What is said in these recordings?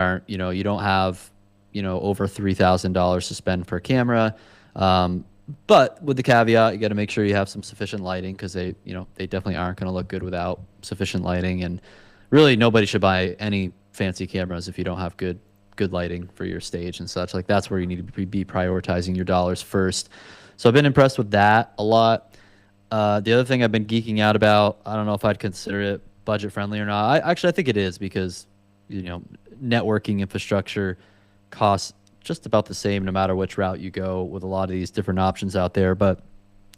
aren't, you don't have, over $3,000 to spend per camera. But with the caveat, you got to make sure you have some sufficient lighting because they definitely aren't going to look good without sufficient lighting. And really, nobody should buy any fancy cameras if you don't have good lighting for your stage and such. Like that's where you need to be prioritizing your dollars first. So I've been impressed with that a lot. The other thing I've been geeking out about, I don't know if I'd consider it budget friendly or not. I think it is because you know networking infrastructure costs just about the same no matter which route you go with a lot of these different options out there. But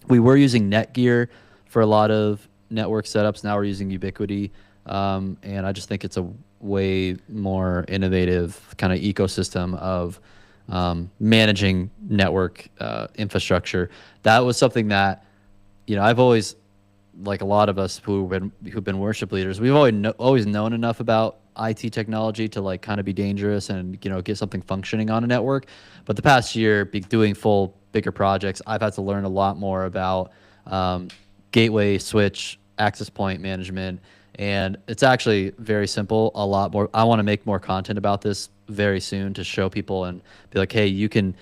we were using Netgear for a lot of network setups. Now we're using Ubiquiti, and I just think it's a way more innovative kind of ecosystem of managing network infrastructure. That was something that I've always, like a lot of us who've been worship leaders, we've always known enough about IT technology to like kind of be dangerous and get something functioning on a network. But the past year, doing full bigger projects, I've had to learn a lot more about gateway, switch, access point management, and it's actually very simple. A lot more. I want to make more content about this very soon to show people and be like, hey, you can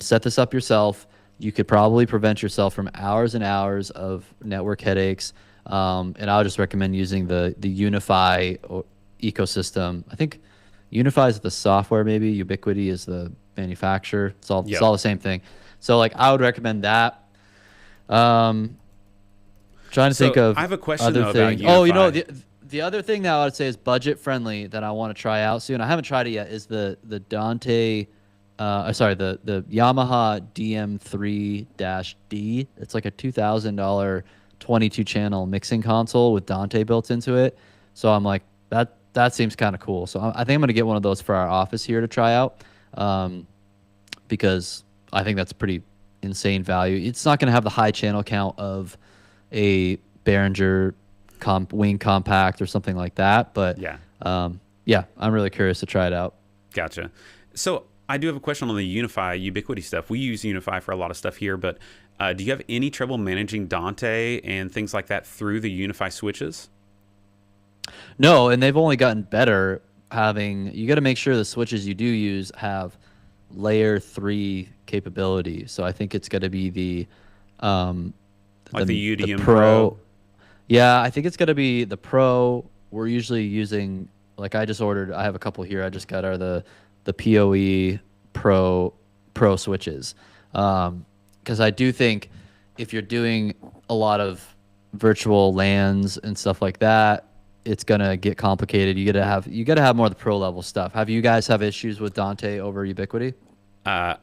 set this up yourself. You could probably prevent yourself from hours and hours of network headaches. And I would just recommend using the Unify ecosystem. I think Unify is the software, maybe Ubiquiti is the manufacturer. It's all the same thing. So like I would recommend that. Trying to think of I have a question other though about things. Unify. Oh, the other thing that I would say is budget friendly that I want to try out soon. I haven't tried it yet. Is the Dante, sorry, the Yamaha DM3-D. It's like a $2,000 22 channel mixing console with Dante built into it. So I'm like that seems kind of cool. So I think I'm gonna get one of those for our office here to try out, because I think that's pretty insane value. It's not gonna have the high channel count of a Behringer wing compact or something like that. But yeah, I'm really curious to try it out. Gotcha. So I do have a question on the Unify Ubiquiti stuff. We use Unify for a lot of stuff here, but do you have any trouble managing Dante and things like that through the Unify switches? No, and they've only gotten better. You got to make sure the switches you do use have layer 3 capability. So I think it's going to be Like the the UDM Pro. Pro? Yeah, I think it's going to be the Pro. We're usually using, like I have a couple here I just got, are the PoE Pro switches. Because I do think if you're doing a lot of virtual LANs and stuff like that, it's gonna get complicated. You gotta have more of the pro level stuff. Have you guys have issues with Dante over Ubiquiti? Uh,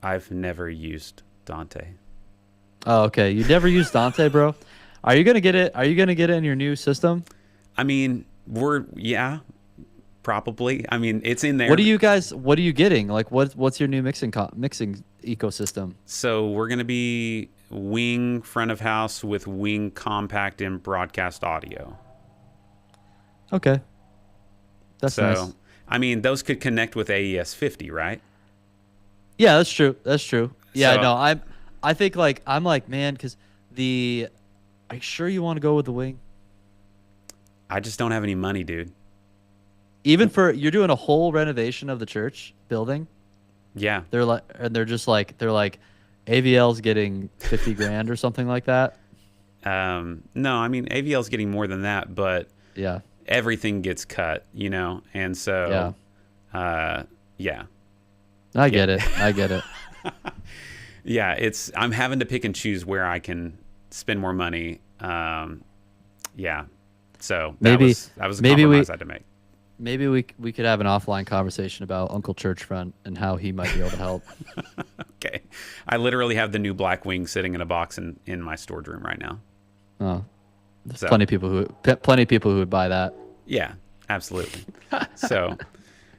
I've never used Dante. Oh, okay. You never used Dante, bro? Are you gonna get it? Are you gonna get it in your new system? I mean, probably. I mean, it's in there. What are you getting? Like what's your new mixing ecosystem? So we're going to be wing front of house with wing compact and broadcast audio. Okay. That's nice. I mean, those could connect with AES 50, right? Yeah, that's true. That's true. Yeah, So no, I think like I'm like, man, because are you sure you want to go with the wing? I just don't have any money, dude. Even you're doing a whole renovation of the church building. Yeah. They're like AVL's getting 50 grand or something like that. No, I mean, AVL's getting more than that, but Yeah. everything gets cut, and so, yeah. I get it. Yeah, I'm having to pick and choose where I can spend more money. Yeah. So that was a compromise I had to make. Maybe we could have an offline conversation about Uncle Churchfront and how he might be able to help. Okay. I literally have the new Blackwing sitting in a box in my storage room right now. Oh, there's plenty of people who would buy that. Yeah, absolutely.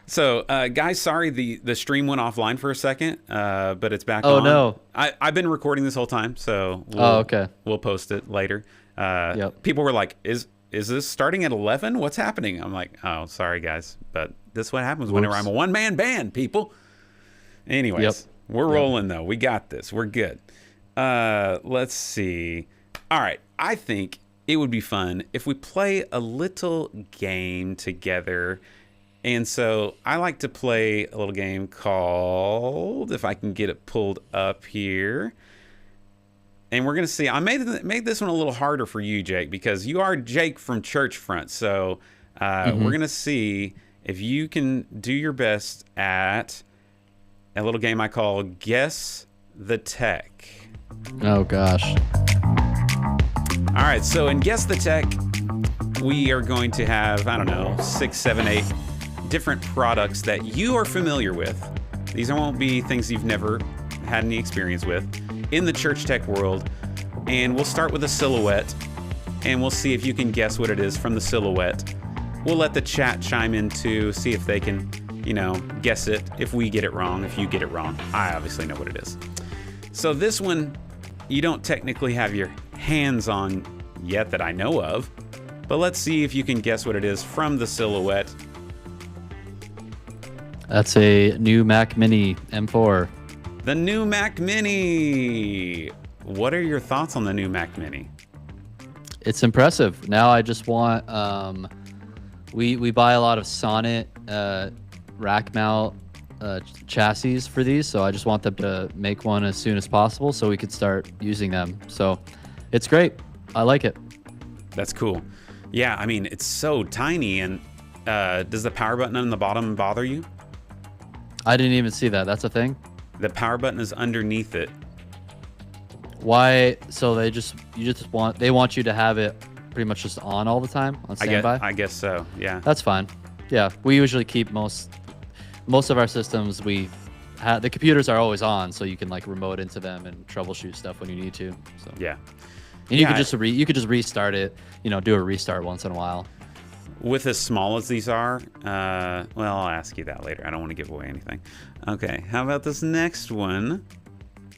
So, guys, sorry the stream went offline for a second, but it's back on. Oh, no. I've been recording this whole time, so okay. We'll post it later. Yep. People were like, is this starting at 11? What's happening? I'm like, oh, sorry, guys. But this is what happens whenever I'm a one-man band, people. Anyways, we're rolling, though. We got this. We're good. Let's see. All right. I think it would be fun if we play a little game together. And so I like to play a little game called, if I can get it pulled up here. And we're going to see, I made this one a little harder for you, Jake, because you are Jake from Church Front. So we're going to see if you can do your best at a little game I call Guess the Tech. Oh, gosh. All right, so in Guess the Tech, we are going to have, I don't know, 6, 7, 8 different products that you are familiar with. These won't be things you've never had any experience with in the church tech world. And we'll start with a silhouette, and we'll see if you can guess what it is from the silhouette. We'll let the chat chime in too, see if they can, guess it. If we get it wrong, if you get it wrong, I obviously know what it is. So this one, you don't technically have your hands on yet that I know of, but let's see if you can guess what it is from the silhouette. That's a new Mac Mini M4. The new Mac Mini. What are your thoughts on the new Mac Mini? It's impressive. Now I just want, we buy a lot of Sonnet rack mount chassis for these, so I just want them to make one as soon as possible so we could start using them. So it's great. I like it. That's cool. Yeah, I mean, it's so tiny. And does the power button on the bottom bother you? I didn't even see that. That's a thing? The power button is underneath it. Why? So they want you to have it pretty much just on all the time on standby? I guess so, yeah. That's fine. Yeah, we usually keep most of our systems, the computers are always on, so you can like remote into them and troubleshoot stuff when you need to. So yeah. And you could just restart it, do a restart once in a while. With as small as these are, well, I'll ask you that later. I don't want to give away anything. Okay, how about this next one?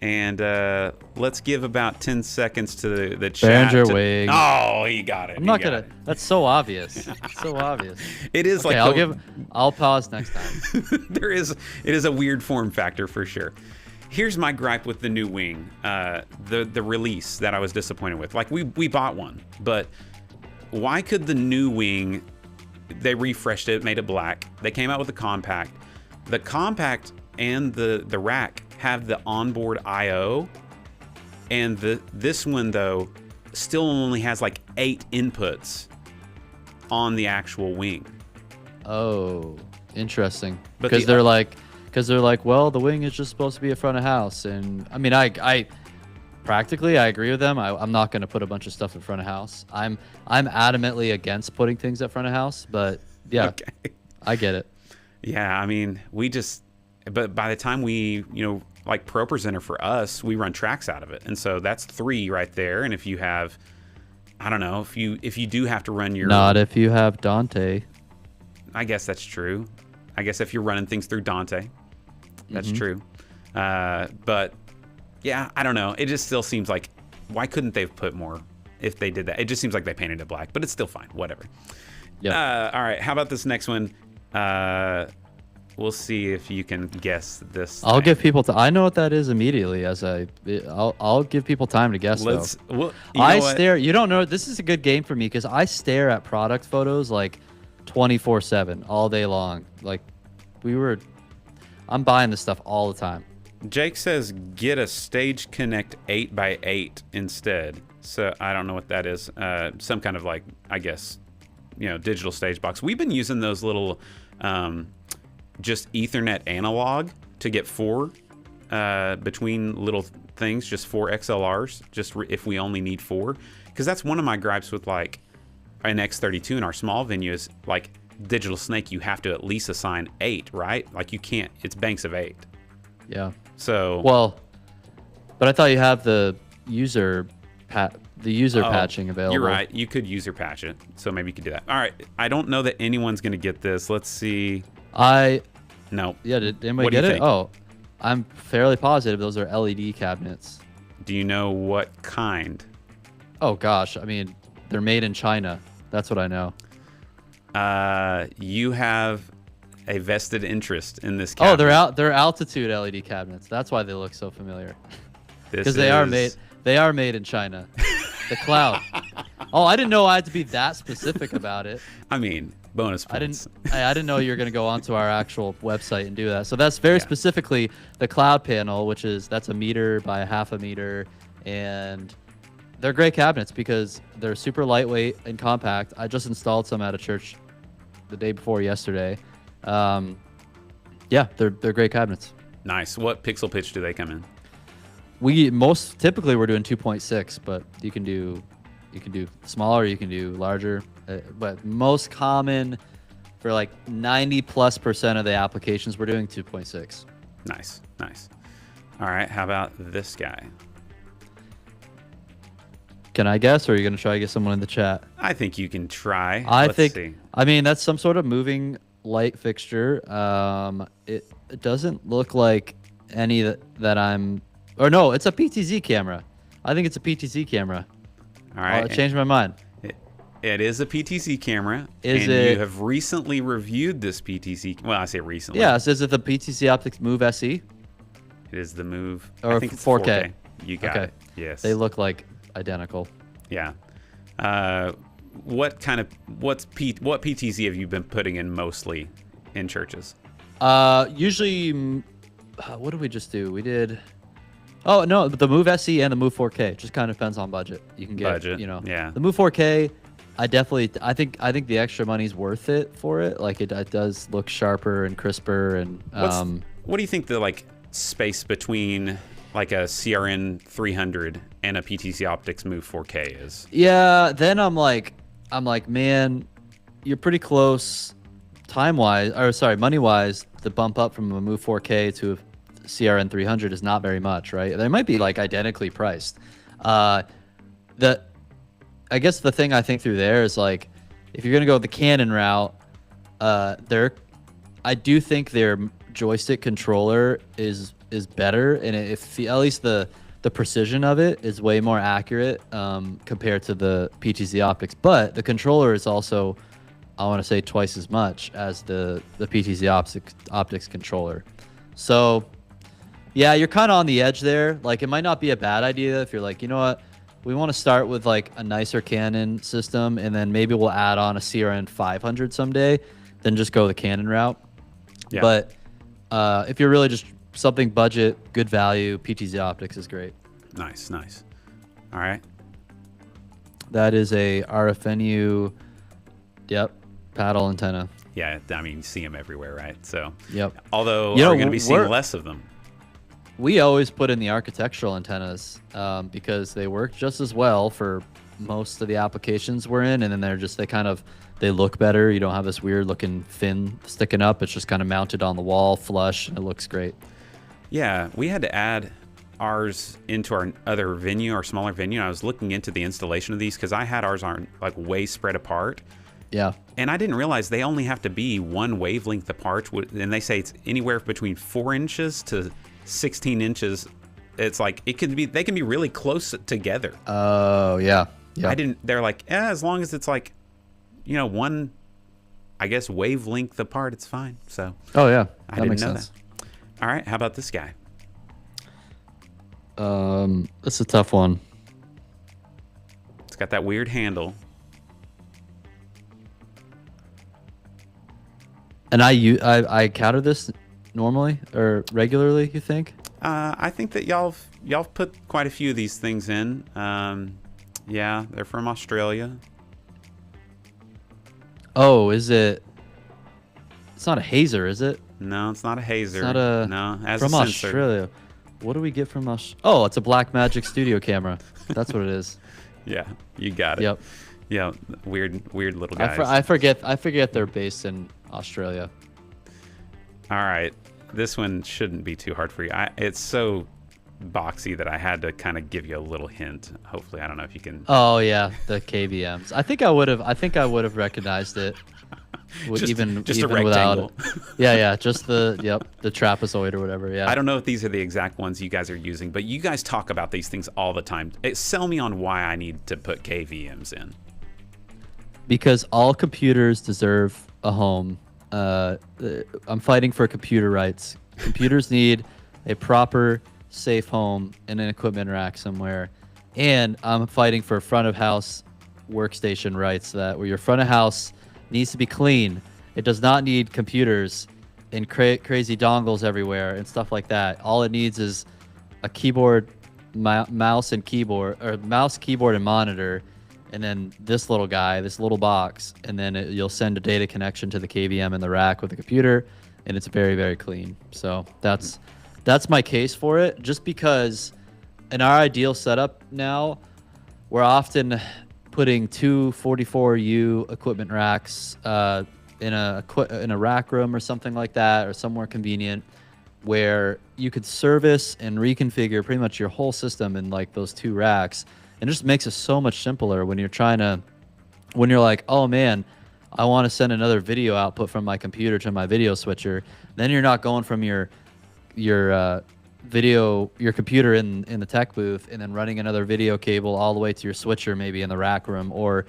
And let's give about 10 seconds to the chat. Behringer wing. Oh, he got it. I'm not gonna. That's so obvious. So obvious. It is okay, like. I'll pause next time. It is a weird form factor for sure. Here's my gripe with the new wing, the release that I was disappointed with. Like we bought one, but why could the new wing? They refreshed it, made it black. They came out with the compact. The compact and the rack have the onboard I/O, and this one though still only has like 8 inputs on the actual wing. Oh, interesting. Because they're like, well, the wing is just supposed to be a front of house, and I mean, I practically I agree with them. I'm not going to put a bunch of stuff in front of house. I'm adamantly against putting things at front of house, but yeah, okay. I get it. Yeah, I mean, but by the time we, like Pro Presenter for us, we run tracks out of it. And so that's 3 right there. And if you have, I don't know, if you do have to run your... Not if you have Dante. I guess that's true. I guess if you're running things through Dante, that's true. But yeah, I don't know. It just still seems like, why couldn't they have put more if they did that? It just seems like they painted it black, but it's still fine. Whatever. Yeah. All right. How about this next one? We'll see if you can guess this. I'll give people I know what that is immediately. I'll give people time to guess. I stare. You don't know. This is a good game for me because I stare at product photos like 24/7 all day long. Like I'm buying this stuff all the time. Jake says get a Stage Connect 8x8 instead. So I don't know what that is. Some kind of like, I guess, digital stage box. We've been using those little just Ethernet analog to get 4 between little things, just 4 XLRs, just if we only need 4. Because that's one of my gripes with like an X32 in our small venues. Like Digital Snake, you have to at least assign 8, right? Like you can't, it's banks of 8. Yeah. So. Well, but I thought you have the user patching available. You're right. You could user patch it. So maybe you could do that. All right. I don't know that anyone's going to get this. Let's see. No. Yeah, did anybody get it? Oh, I'm fairly positive those are LED cabinets. Do you know what kind? Oh gosh, I mean, they're made in China. That's what I know. You have a vested interest in this cabinet. Oh, they're altitude LED cabinets. That's why they look so familiar. Because they are made in China. The Cloud. Oh, I didn't know I had to be that specific about it. I mean, Bonus points. I didn't know you were going to go onto our actual website and do that. So that's very specifically the cloud panel, that's a meter by a half a meter, and they're great cabinets because they're super lightweight and compact. I just installed some at a church the day before yesterday. Yeah, they're great cabinets. Nice. What pixel pitch do they come in? Typically we're doing 2.6, but you can do smaller, you can do larger, but most common for like 90+% of the applications we're doing 2.6. Nice. All right, how about this guy? Can I guess, or are you going to try to get someone in the chat? I think you can try. Let's see. I mean, that's some sort of moving light fixture. It doesn't look like any that I'm... Or no, it's a PTZ camera. I think it's a PTZ camera. All right. I changed my mind. It is a PTZ camera. You have recently reviewed this PTZ... Well, I say recently. Yeah, is it the PTZ Optics Move SE? It is the Move... Or I think it's 4K. You got it. Yes. They look like identical. Yeah. What PTZ have you been putting in mostly in churches? Usually, what did we just do? We did... Oh, no, the Move SE and the Move 4K. Just kind of depends on budget. You can get, Yeah. The Move 4K, I think the extra money's worth it for it. Like, it does look sharper and crisper. And what do you think the, like, space between, like, a CRN 300 and a PTZ Optics Move 4K is? Yeah, then I'm like, man, you're pretty close money-wise. The bump up from a Move 4K to a CRN 300 is not very much, right? They might be like identically priced. I guess the thing I think through there is like, if you're gonna go the Canon route, I do think their joystick controller is better, and at least the precision of it is way more accurate compared to the PTZ Optics. But the controller is also, I want to say, twice as much as the PTZ Optics controller. So yeah, you're kind of on the edge there. Like, it might not be a bad idea if you're like, you know what, we want to start with like a nicer Canon system, and then maybe we'll add on a CRN 500 someday, then just go the Canon route. Yeah. But if you're really just something budget, good value, PTZ Optics is great. Nice. All right. That is a RFNU, paddle antenna. Yeah, I mean, you see them everywhere, right? So, Although, we're going to be seeing less of them. We always put in the architectural antennas because they work just as well for most of the applications we're in, and then they look better. You don't have this weird looking fin sticking up. It's just kind of mounted on the wall, flush, and it looks great. Yeah, we had to add ours into our other venue, our smaller venue. I was looking into the installation of these because I had ours on like way spread apart. Yeah. And I didn't realize they only have to be one wavelength apart, and they say it's anywhere between 4 inches to 16 inches. It's like they can be really close together. Oh, yeah. They're like, as long as it's like, one, I guess, wavelength apart, it's fine. So, oh yeah, I didn't know that. All right, how about this guy? It's a tough one. It's got that weird handle. And I counter this normally or regularly, you think? I think that y'all put quite a few of these things in. Yeah, they're from Australia. Oh, is it? It's not a hazer, is it? No, it's not a hazer. It's not a... No, as from a sensor. Australia. What do we get from Australia? Oh, it's a Blackmagic studio camera. That's what it is. Yeah, you got it. Yep. Yeah, weird little guys. I forget they're based in Australia. All right, this one shouldn't be too hard for you. It's so boxy that I had to kind of give you a little hint. Hopefully, I don't know if you can. Oh yeah, the KVMs. I think I would have recognized it. Even a rectangle. Yeah, just the trapezoid or whatever. Yeah. I don't know if these are the exact ones you guys are using, but you guys talk about these things all the time. Sell me on why I need to put KVMs in. Because all computers deserve a home. I'm fighting for computer rights. Computers need a proper, safe home and an equipment rack somewhere. And I'm fighting for front of house workstation rights, that where your front of house needs to be clean. It does not need computers and crazy dongles everywhere and stuff like that. All it needs is a keyboard, mouse and keyboard, or mouse, keyboard, and monitor, and then this little guy, this little box, and then you'll send a data connection to the KVM in the rack with the computer, and it's very, very clean. So that's my case for it. Just because in our ideal setup now, we're often putting two 44U equipment racks in a rack room or something like that, or somewhere convenient, where you could service and reconfigure pretty much your whole system in like those two racks. And it just makes it so much simpler when you're like, oh man, I want to send another video output from my computer to my video switcher. Then you're not going from your computer in the tech booth and then running another video cable all the way to your switcher, maybe in the rack room, or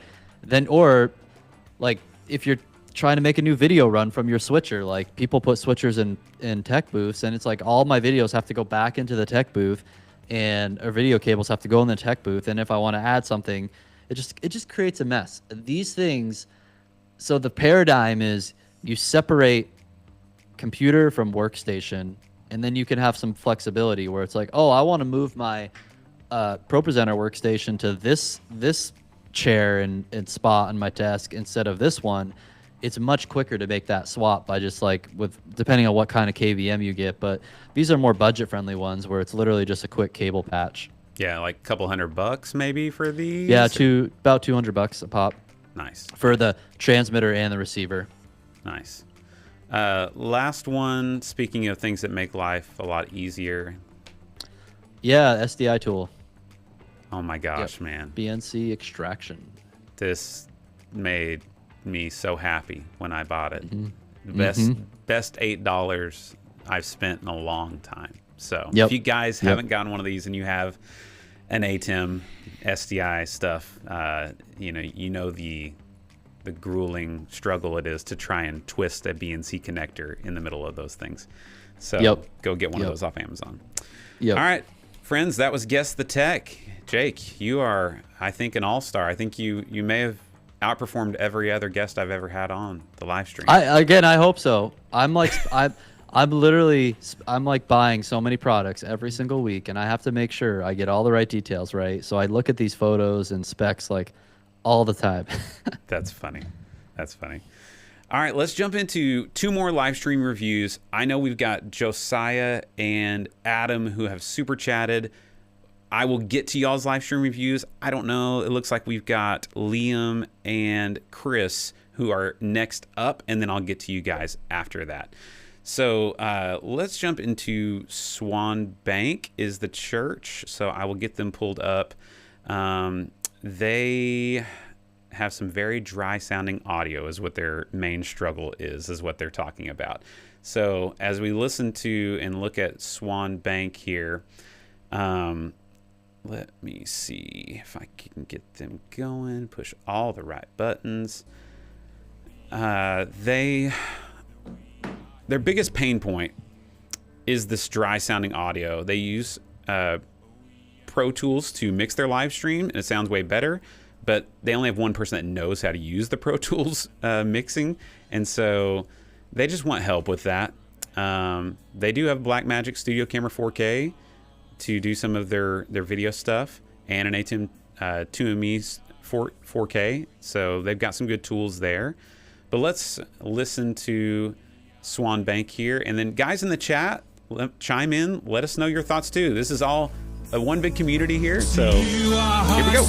like if you're trying to make a new video run from your switcher, like people put switchers in tech booths, and it's like all my videos have to go back into the tech booth, and our video cables have to go in the tech booth. And if I want to add something, it just creates a mess. These things. So the paradigm is you separate computer from workstation, and then you can have some flexibility where it's like, oh, I want to move my ProPresenter workstation to this chair and spot on my desk instead of this one. It's much quicker to make that swap by just like depending on what kind of KVM you get. But these are more budget friendly ones where it's literally just a quick cable patch. Yeah, like a couple $100 maybe for these. Yeah, about $200 a pop. Nice. For the transmitter and the receiver. Nice. Last one, speaking of things that make life a lot easier. Yeah, SDI tool. Oh my gosh, man. BNC extraction. This made me so happy when I bought it. Mm-hmm. The best $8 I've spent in a long time. So if you guys haven't gotten one of these and you have an ATEM SDI stuff, you know the grueling struggle it is to try and twist a BNC connector in the middle of those things. So go get one of those off Amazon. All right, friends, that was Guess the Tech. Jake, you are, I think, an all-star. I think you may have outperformed every other guest I've ever had on the live stream. I hope so. I'm like I'm like buying so many products every single week, and I have to make sure I get all the right details right. So I look at these photos and specs like all the time. That's funny. That's funny. All right, let's jump into two more live stream reviews. I know we've got Josiah and Adam who have super chatted. I will get to y'all's live stream reviews. I don't know. It looks like we've got Liam and Chris who are next up, and then I'll get to you guys after that. So let's jump into Swan Bank is the church. So I will get them pulled up. They have some very dry sounding audio is what their main struggle is what they're talking about. So as we listen to and look at Swan Bank here, let me see if I can get them going, push all the right buttons. Their biggest pain point is this dry sounding audio. They use Pro Tools to mix their live stream, and it sounds way better, but they only have one person that knows how to use the Pro Tools mixing, and so they just want help with that. They do have Blackmagic Studio Camera 4K to do some of their video stuff, and an ATEM 2ME 4K, so they've got some good tools there. But let's listen to Swan Bank here, and then guys in the chat, chime in, let us know your thoughts too. This is all a one big community here, so here we go.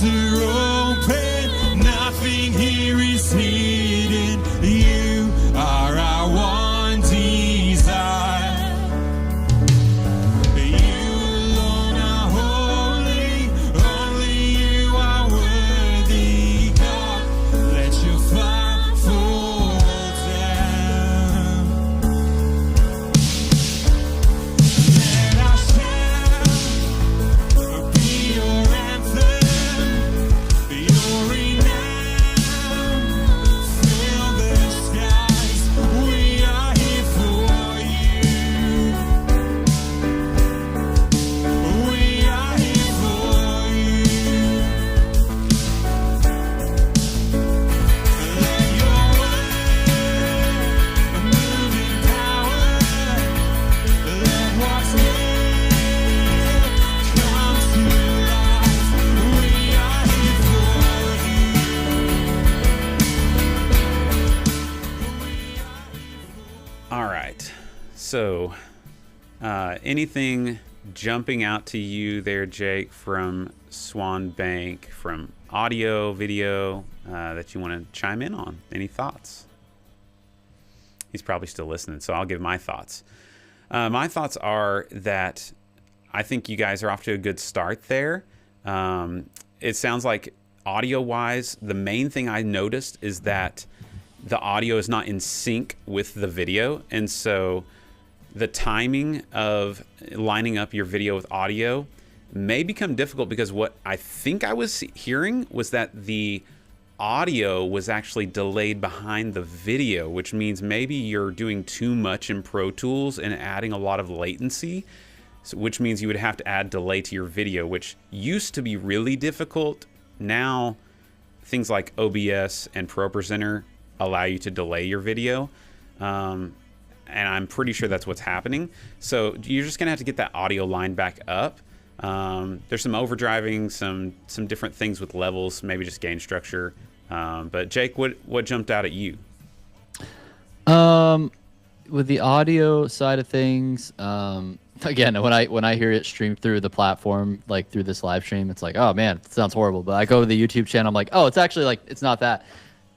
Nothing here is hidden. You are our one desire. You alone are holy. Only you are worthy, God. Let your fire fall down. Let our shout be your anthem, your renown So, anything jumping out to you there, Jake, from Swan Bank, from audio, video, that you want to chime in on? Any thoughts? He's probably still listening, so I'll give my thoughts. My thoughts are that I think you guys are off to a good start there. It sounds like audio-wise, the main thing I noticed is that the audio is not in sync with the video, and so the timing of lining up your video with audio may become difficult, because what I think I was hearing was that the audio was actually delayed behind the video, which means maybe you're doing too much in Pro Tools and adding a lot of latency, which means you would have to add delay to your video, which used to be really difficult. Now, things like OBS and ProPresenter allow you to delay your video. And I'm pretty sure that's what's happening. So you're just gonna have to get that audio line back up. There's some overdriving, some different things with levels, maybe just gain structure. But Jake, what jumped out at you? With the audio side of things, again, when I hear it streamed through the platform, like through this live stream, it's like, oh man, it sounds horrible. But I go to the YouTube channel, I'm like, oh, it's actually like it's not that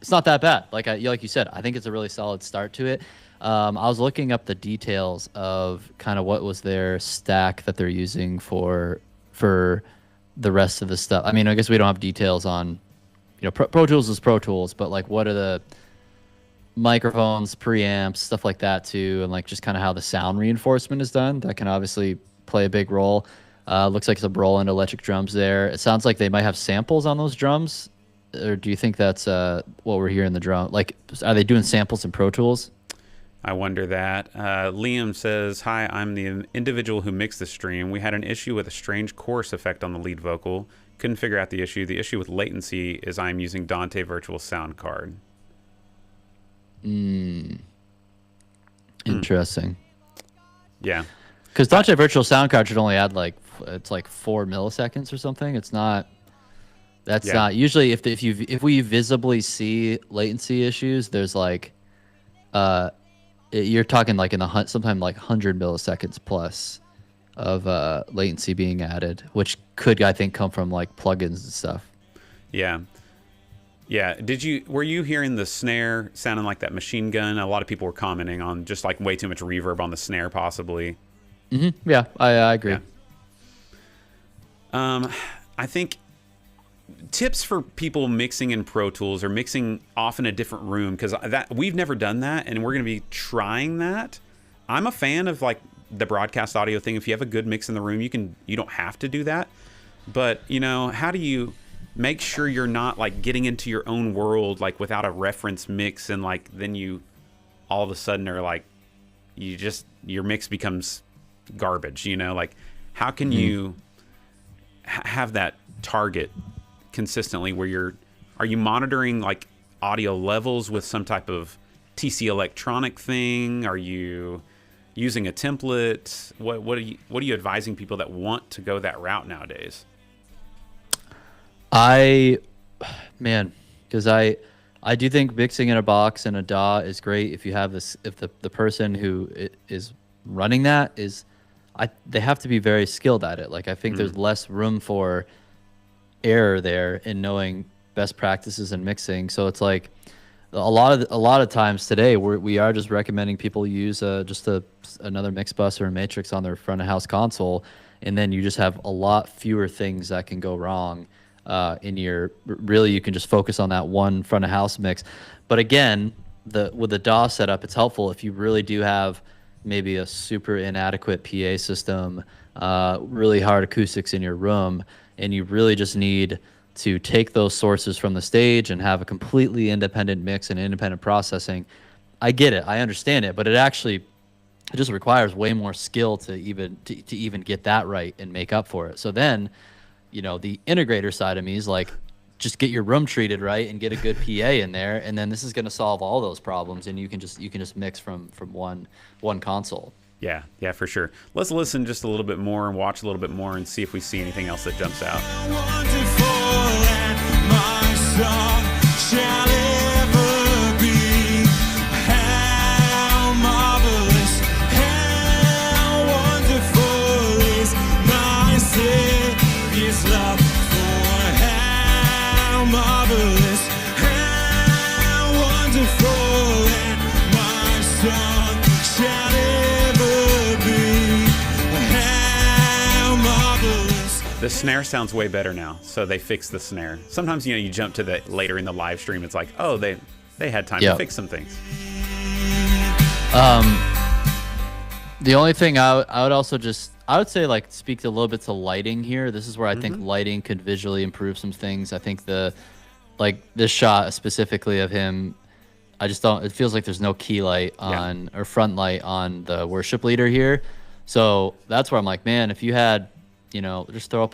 bad. Like you said, I think it's a really solid start to it. I was looking up the details of kind of what was their stack that they're using for the rest of the stuff. I mean, I guess we don't have details on, Pro Tools is Pro Tools, but like what are the microphones, preamps, stuff like that too, and like just kind of how the sound reinforcement is done. That can obviously play a big role. Looks like some Roland electric drums there. It sounds like they might have samples on those drums, or do you think that's what we're hearing the drum? Like, are they doing samples in Pro Tools? I wonder that. Liam says, hi, I'm the individual who mixed the stream. We had an issue with a strange chorus effect on the lead vocal. Couldn't figure out the issue. The issue with latency is I'm using Dante Virtual Sound Card. Interesting. Yeah. Because Dante Virtual Sound Card should only add it's like 4 milliseconds or something. It's not. That's not usually if we visibly see latency latency there's like you're talking like in the sometimes like 100 milliseconds plus of latency being added, which could, I think, come from like plugins and stuff. Yeah. Were you hearing the snare sounding like that machine gun? A lot of people were commenting on just like way too much reverb on the snare, possibly. Mm-hmm. Yeah, I agree. Yeah. I think tips for people mixing in Pro Tools or mixing off in a different room, because that we've never done that, and we're going to be trying that. I'm a fan of like the broadcast audio thing. If you have a good mix in the room, you don't have to do that. But how do you make sure you're not like getting into your own world like without a reference mix, and like then you all of a sudden are like your mix becomes garbage, like how can you have that target consistently where are you monitoring like audio levels with some type of TC electronic thing? Are you using a template? What are you advising people that want to go that route nowadays? Because I do think mixing in a box and a DAW is great if you have this, if the person who is running that they have to be very skilled at it. Like I think there's less room for error there in knowing best practices in mixing. So it's like a lot of times today we are just recommending people use another mix bus or a matrix on their front of house console, and then you just have a lot fewer things that can go wrong. You can just focus on that one front of house mix. But again, with the DAW setup, it's helpful if you really do have maybe a super inadequate PA system, really hard acoustics in your room, and you really just need to take those sources from the stage and have a completely independent mix and independent processing. I get it, I understand it, but it just requires way more skill to even get that right and make up for it. So then, the integrator side of me is like, just get your room treated right and get a good PA in there, and then this is going to solve all those problems, and you can just mix from one console. Yeah, for sure. Let's listen just a little bit more and watch a little bit more and see if we see anything else that jumps out. The snare sounds way better now, so they fixed the snare. Sometimes, you jump to the later in the live stream, it's like, oh, they had time to fix some things. The only thing I would say, like, speak a little bit to lighting here. This is where I think lighting could visually improve some things. I think this shot specifically of him, I just don't, it feels like there's no key light on or front light on the worship leader here. So that's where I'm like, man, if you had, just throw up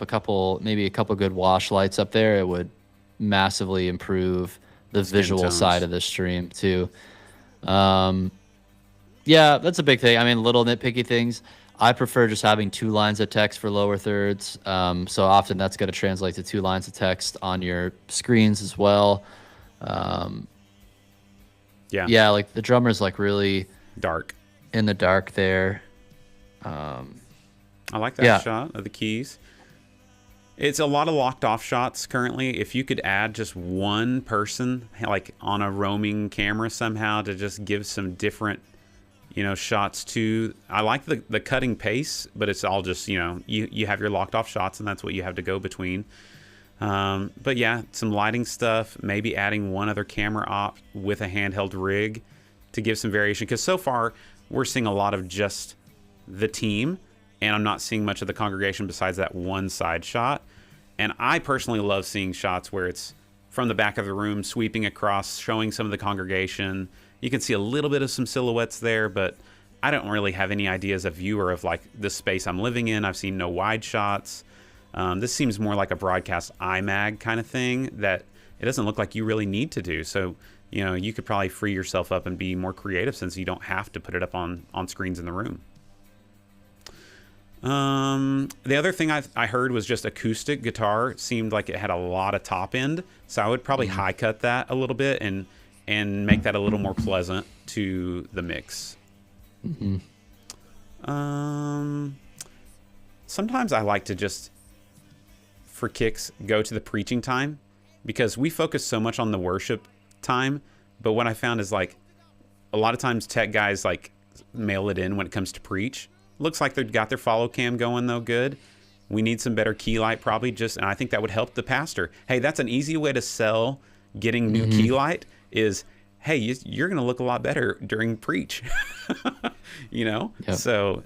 maybe a couple good wash lights up there, it would massively improve the visual side of the stream too. Yeah, that's a big thing. I mean, little nitpicky things. I prefer just having 2 lines of text for lower thirds. So often that's going to translate to 2 lines of text on your screens as well. Yeah, like the drummer's like really dark in the dark there. I like that shot of the keys. It's a lot of locked off shots currently. If you could add just one person, like on a roaming camera somehow, to just give some different, shots too. I like the cutting pace, but it's all just, you have your locked off shots and that's what you have to go between. But yeah, some lighting stuff, maybe adding one other camera op with a handheld rig to give some variation. Because so far, we're seeing a lot of just the team, and I'm not seeing much of the congregation besides that one side shot. And I personally love seeing shots where it's from the back of the room, sweeping across, showing some of the congregation. You can see a little bit of some silhouettes there, but I don't really have any idea as a viewer of like the space I'm living in. I've seen no wide shots. This seems more like a broadcast iMag kind of thing that it doesn't look like you really need to do. So, you could probably free yourself up and be more creative since you don't have to put it up on screens in the room. The other thing I heard was just acoustic guitar seemed like it had a lot of top end. So I would probably high cut that a little bit and make that a little more pleasant to the mix. Sometimes I like to just, for kicks, go to the preaching time because we focus so much on the worship time. But what I found is like a lot of times tech guys like mail it in when it comes to preach. Looks like they've got their follow cam going though. Good. We need some better key light probably and I think that would help the pastor. Hey, that's an easy way to sell getting new key light is, hey, you're going to look a lot better during preach. Yep. So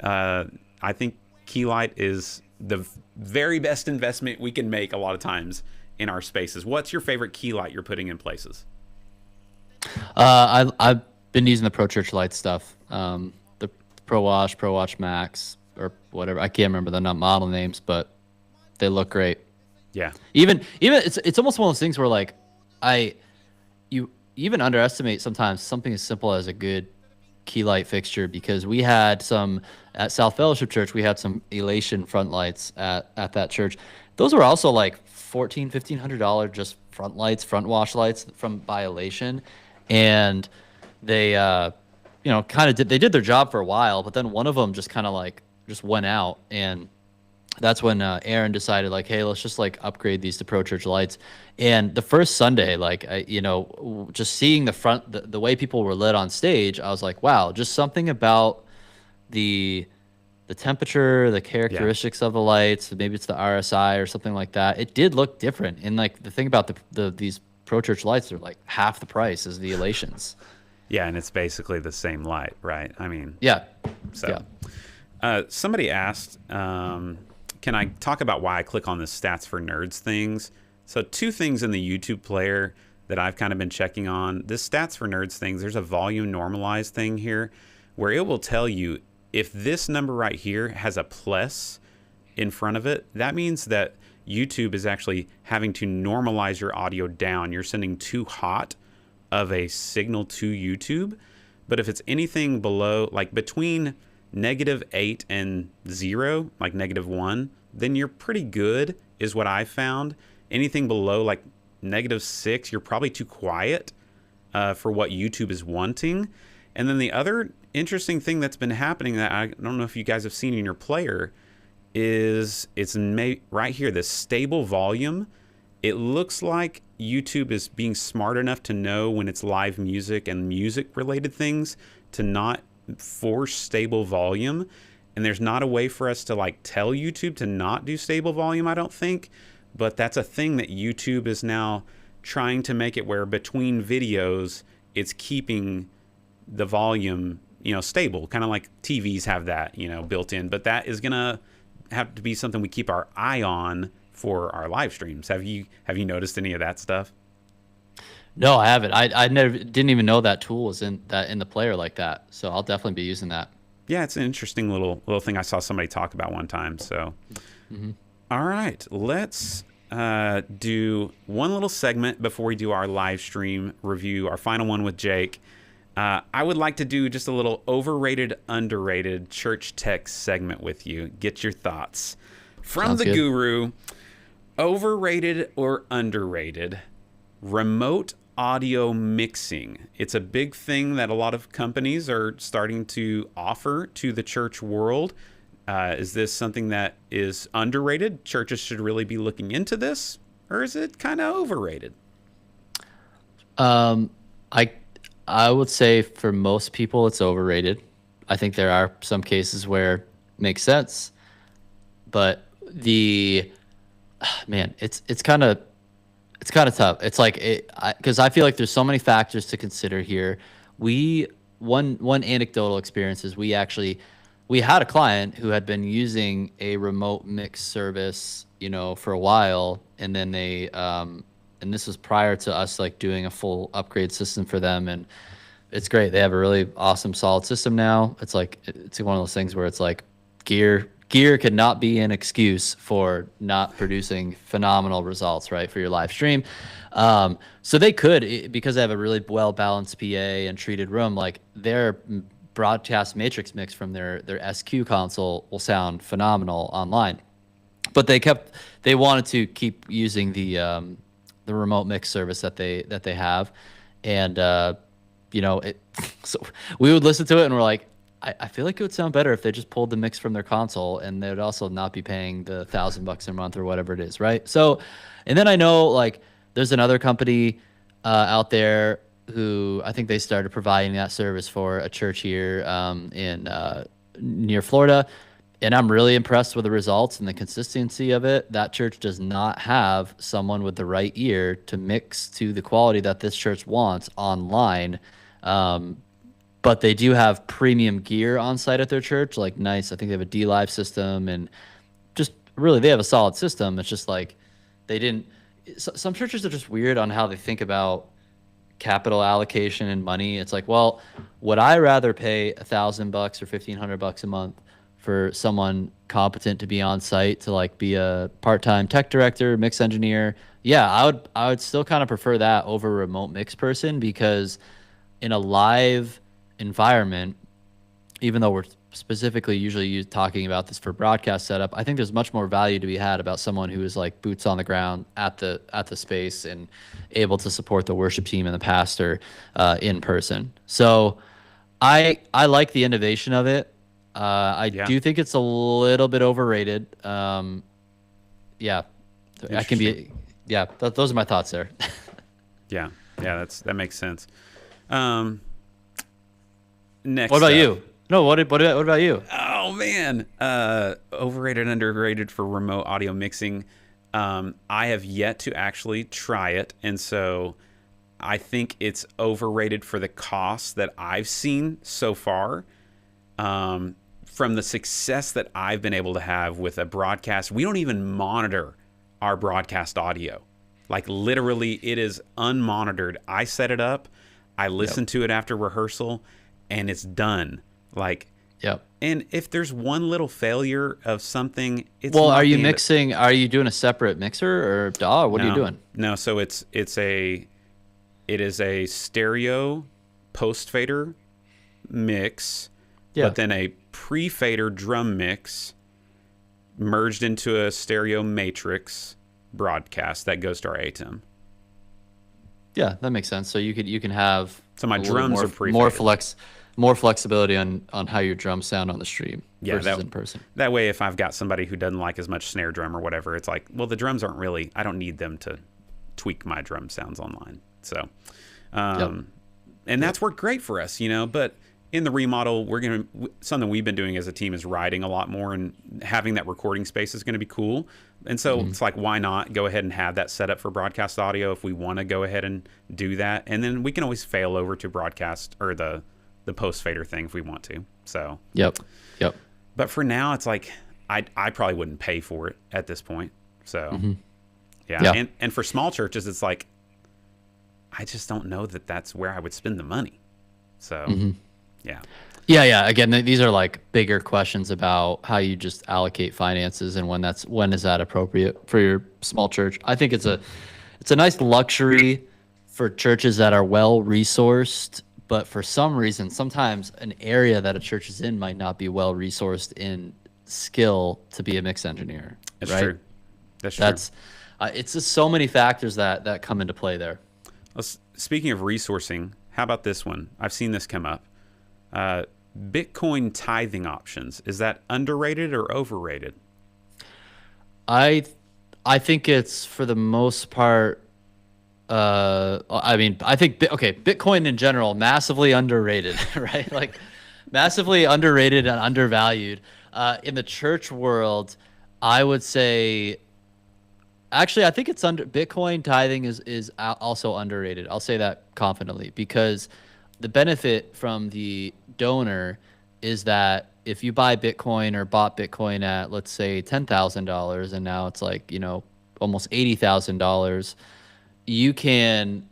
I think key light is the very best investment we can make a lot of times in our spaces. What's your favorite key light you're putting in places? I've been using the Pro Church Light stuff. The Pro Watch Max, or whatever. I can't remember the model names, but they look great. Yeah. Even it's almost one of those things where like you even underestimate sometimes something as simple as a good key light fixture, because we had some at South Fellowship Church, we had some Elation front lights at that church. Those were also like $1,500 just front wash lights by Elation, and they they did their job for a while, but then one of them just kind of like just went out, and that's when Aaron decided like, hey, let's just like upgrade these to Pro Church lights. And the first Sunday, like just seeing the front, the way people were lit on stage, I was like, wow, just something about the temperature, the characteristics of the lights, maybe it's the RSI or something like that. It did look different. And like the thing about these Pro Church lights are like half the price as the Elations. Yeah, and it's basically the same light, right? I mean, yeah. So, somebody asked, can I talk about why I click on the stats for nerds things? So 2 things in the YouTube player that I've kind of been checking on. This stats for nerds things, there's a volume normalized thing here where it will tell you if this number right here has a plus in front of it, that means that YouTube is actually having to normalize your audio down. You're sending too hot of a signal to YouTube. But if it's anything below, like between -8 and 0, like -1, then you're pretty good, is what I found. Anything below like -6, you're probably too quiet for what YouTube is wanting. And then the other interesting thing that's been happening that I don't know if you guys have seen in your player is it's right here, this stable volume. It looks like YouTube is being smart enough to know when it's live music and music related things to not force stable volume. And there's not a way for us to like tell YouTube to not do stable volume, I don't think. But that's a thing that YouTube is now trying to make it where between videos, it's keeping the volume, stable, kind of like TVs have that, built in. But that is going to have to be something we keep our eye on for our live streams. Have you noticed any of that stuff? No, I haven't. I didn't even know that tool was in the player like that. So I'll definitely be using that. Yeah, it's an interesting little thing I saw somebody talk about one time. So, All right, let's do one little segment before we do our live stream review, our final one with Jake. I would like to do just a little overrated, underrated church tech segment with you. Get your thoughts from Sounds the good. guru. Overrated or underrated remote audio mixing. It's a big thing that a lot of companies are starting to offer to the church world. Is this something that is underrated? Churches should really be looking into this, or is it kind of overrated? I would say for most people it's overrated. I think there are some cases where it makes sense, but it's kind of tough. It's like because I feel like there's so many factors to consider here. One anecdotal experience is we had a client who had been using a remote mix service, for a while, and then they and this was prior to us like doing a full upgrade system for them, and it's great. They have a really awesome, solid system now. It's like it's one of those things where it's like gear could not be an excuse for not producing phenomenal results, right, for your live stream. So they could, because they have a really well balanced PA and treated room, like their broadcast matrix mix from their SQ console will sound phenomenal online. But they wanted to keep using the remote mix service that they have, and so we would listen to it and we're like, I feel like it would sound better if they just pulled the mix from their console, and they'd also not be paying the $1,000 a month or whatever it is, right? So, and then I know like there's another company out there who I think they started providing that service for a church here in near Florida, and I'm really impressed with the results and the consistency of it. That church does not have someone with the right ear to mix to the quality that this church wants online. But they do have premium gear on site at their church, like nice. I think they have a D-Live system, and just really they have a solid system. It's just like some churches are just weird on how they think about capital allocation and money. It's like, well, would I rather pay $1,000 or $1,500 a month for someone competent to be on site to like be a part-time tech director, mix engineer? Yeah, I would still kind of prefer that over a remote mix person, because in a live environment, even though we're specifically usually talking about this for broadcast setup, I think there's much more value to be had about someone who is like boots on the ground at the space and able to support the worship team and the pastor in person. So I like the innovation of it. I do think it's a little bit overrated. I can be. Yeah, those are my thoughts there. Yeah, that makes sense. Next, what about you? No, what about you? Oh man, overrated, underrated for remote audio mixing. I have yet to actually try it, and so I think it's overrated for the cost that I've seen so far. From the success that I've been able to have with a broadcast, we don't even monitor our broadcast audio. Like literally, it is unmonitored. I set it up, I listen to it after rehearsal, and it's done. Like, and if there's one little failure of something, it's are you mixing? Are you doing a separate mixer or DAW? What are you doing? No, so it is a stereo post fader mix, but then a pre-fader drum mix merged into a stereo matrix broadcast that goes to our ATEM. Yeah, that makes sense. So you can have my drums are pre-fadered. More flexibility on how your drums sound on the stream versus in person. That way, if I've got somebody who doesn't like as much snare drum or whatever, it's like, well, the drums aren't really, I don't need them to tweak my drum sounds online. So, and that's worked great for us, but in the remodel, something we've been doing as a team is riding a lot more, and having that recording space is going to be cool. And so it's like, why not go ahead and have that set up for broadcast audio if we want to go ahead and do that, and then we can always fail over to broadcast or the post fader thing if we want to. So Yep. but for now, it's like I probably wouldn't pay for it at this point. So yeah. And for small churches, it's like I just don't know that that's where I would spend the money. So Yeah. Again, these are like bigger questions about how you just allocate finances and when is that appropriate for your small church. I think it's a nice luxury for churches that are well resourced, but for some reason, sometimes an area that a church is in might not be well resourced in skill to be a mix engineer. That's right? true. That's true. It's just so many factors that come into play there. Well, speaking of resourcing, how about this one? I've seen this come up. Bitcoin tithing options. Is that underrated or overrated? I think it's, for the most part, I think Bitcoin in general, massively underrated, right? Like massively underrated and undervalued. In the church world, I would say, actually, I think it's Bitcoin tithing is also underrated. I'll say that confidently, because the benefit from the donor is that if you buy Bitcoin or bought Bitcoin at, let's say, $10,000, and now it's like, almost $80,000, you can,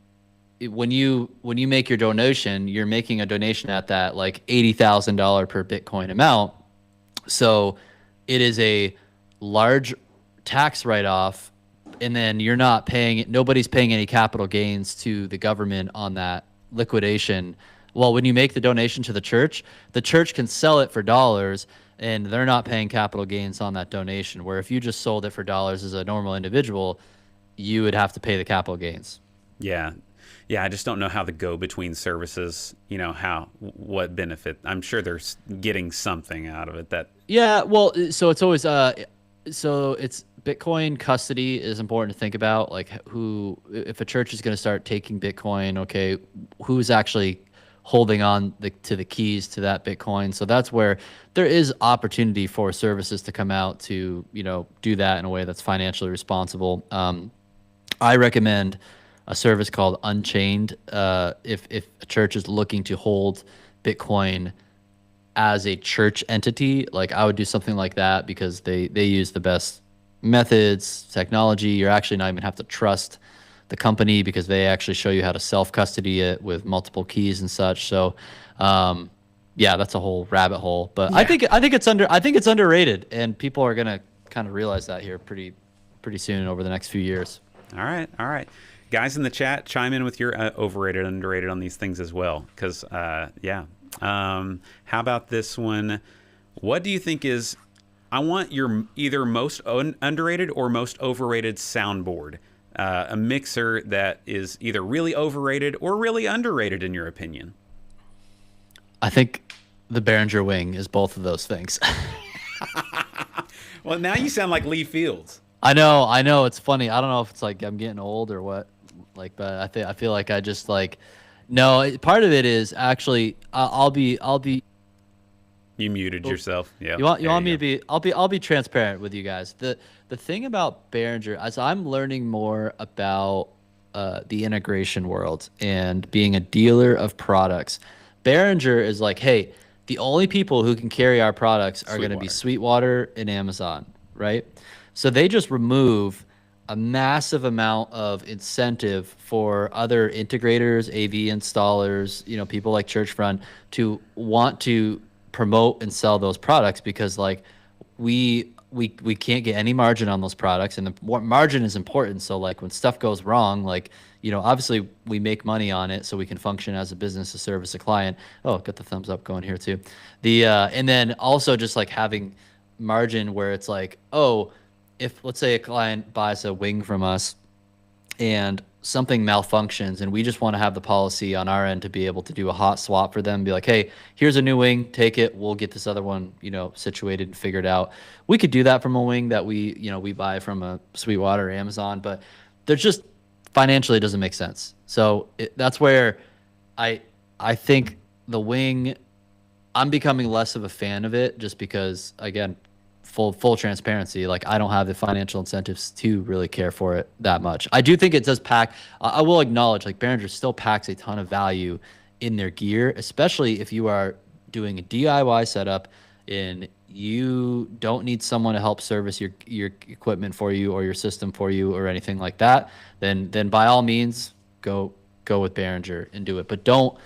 when you make your donation, you're making a donation at that like $80,000 per Bitcoin amount. So it is a large tax write-off, and then nobody's paying any capital gains to the government on that liquidation. Well, when you make the donation to the church can sell it for dollars, and they're not paying capital gains on that donation. Where if you just sold it for dollars as a normal individual, you would have to pay the capital gains. Yeah. I just don't know how the go-between services, what benefit. I'm sure they're getting something out of it. Yeah, well, so it's always it's Bitcoin custody is important to think about. Like, if a church is going to start taking Bitcoin, okay, who's actually holding on to the keys to that Bitcoin? So that's where there is opportunity for services to come out to, do that in a way that's financially responsible. I recommend a service called Unchained. If a church is looking to hold Bitcoin as a church entity, like I would do something like that, because they use the best methods, technology. You're actually not even have to trust the company, because they actually show you how to self-custody it with multiple keys and such. So, that's a whole rabbit hole. But yeah. I think it's underrated, and people are gonna kind of realize that here pretty soon over the next few years. All right. Guys in the chat, chime in with your overrated, underrated on these things as well. Because, how about this one? What do you think is, I want your either most underrated or most overrated soundboard. A mixer that is either really overrated or really underrated in your opinion. I think the Behringer Wing is both of those things. Well, now you sound like Lee Fields. I know. It's funny. I don't know if it's like I'm getting old or what. Like, but I feel like I just like, no. Part of it is actually I'll be. You muted yourself. Yeah. You want me to be? I'll be transparent with you guys. The thing about Behringer, as I'm learning more about the integration world and being a dealer of products, Behringer is like, hey, the only people who can carry our products are going to be Sweetwater and Amazon, right? So they just remove a massive amount of incentive for other integrators, AV installers, people like Churchfront to want to promote and sell those products, because like we can't get any margin on those products, and the margin is important. So like when stuff goes wrong, like, obviously we make money on it so we can function as a business to service a client. Oh, got the thumbs up going here too. And then also just like having margin where it's like, oh, if let's say a client buys a wing from us and something malfunctions, and we just want to have the policy on our end to be able to do a hot swap for them, be like, hey, here's a new wing, take it, we'll get this other one, situated and figured out. We could do that from a wing that we buy from a Sweetwater or Amazon, but there's just financially it doesn't make sense. So that's where I think the wing I'm becoming less of a fan of it just because, again, full transparency. Like, I don't have the financial incentives to really care for it that much. I do think it does pack. I will acknowledge, like, Behringer still packs a ton of value in their gear, especially if you are doing a DIY setup and you don't need someone to help service your equipment for you or your system for you or anything like that. Then by all means, go with Behringer and do it. But don't,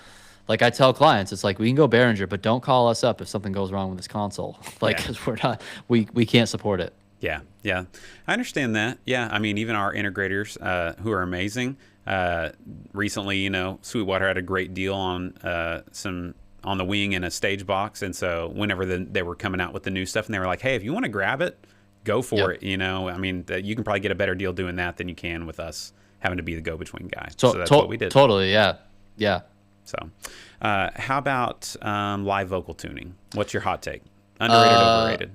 like I tell clients, it's like, we can go Behringer, but don't call us up if something goes wrong with this console. Like, Yeah. 'cause we're not, we can't support it. Yeah, yeah, I understand that. Yeah, I mean, even our integrators, who are amazing. Recently, you know, Sweetwater had a great deal on some on the wing and a stage box, and so whenever they were coming out with the new stuff, and they were like, "Hey, if you want to grab it, go for it." You know, I mean, you can probably get a better deal doing that than you can with us having to be the go-between guy. So that's what we did. Totally, yeah, yeah. So, how about live vocal tuning? What's your hot take? Underrated, overrated?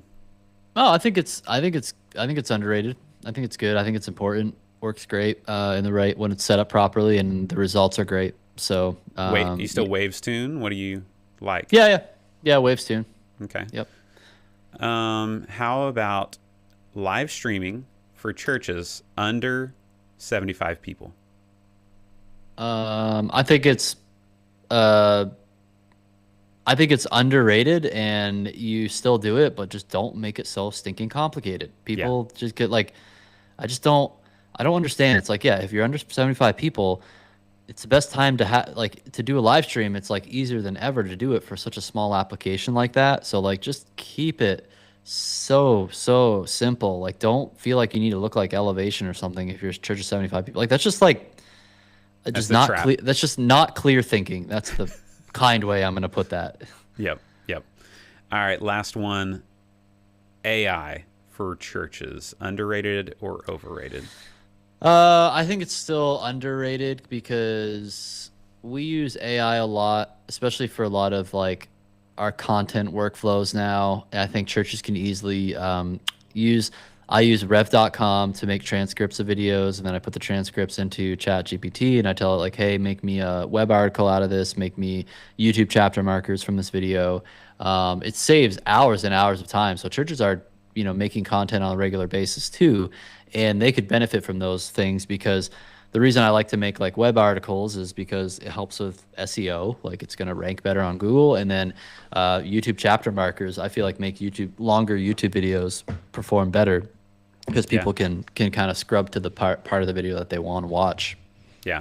Oh, I think it's underrated. I think it's good. I think it's important. Works great in the right when it's set up properly, and the results are great. So Wait, you still Waves tune? What do you like? Yeah. Waves tune. Okay. Yep. How about live streaming for churches under 75 people? I think it's underrated, and you still do it, but just don't make it so stinking complicated. People just get like, I don't understand. It's like, yeah, if you're under 75 people, it's the best time to do a live stream. It's like easier than ever to do it for such a small application like that. So like, just keep it so simple. Like, don't feel like you need to look like Elevation or something if you're a church of 75 people. Like, that's just like, just not clear. That's just not clear thinking. That's the kind way I'm going to put that. Yep. All right, last one. AI for churches, underrated or overrated? I think it's still underrated because we use AI a lot, especially for a lot of like our content workflows now. I think churches can easily I use rev.com to make transcripts of videos, and then I put the transcripts into ChatGPT, and I tell it like, hey, make me a web article out of this, make me YouTube chapter markers from this video. It saves hours and hours of time. So churches are, making content on a regular basis too, and they could benefit from those things, because the reason I like to make like web articles is because it helps with SEO. Like, it's going to rank better on Google. And then YouTube chapter markers, I feel like make longer YouTube videos perform better, because people can kind of scrub to the part of the video that they want to watch. Yeah.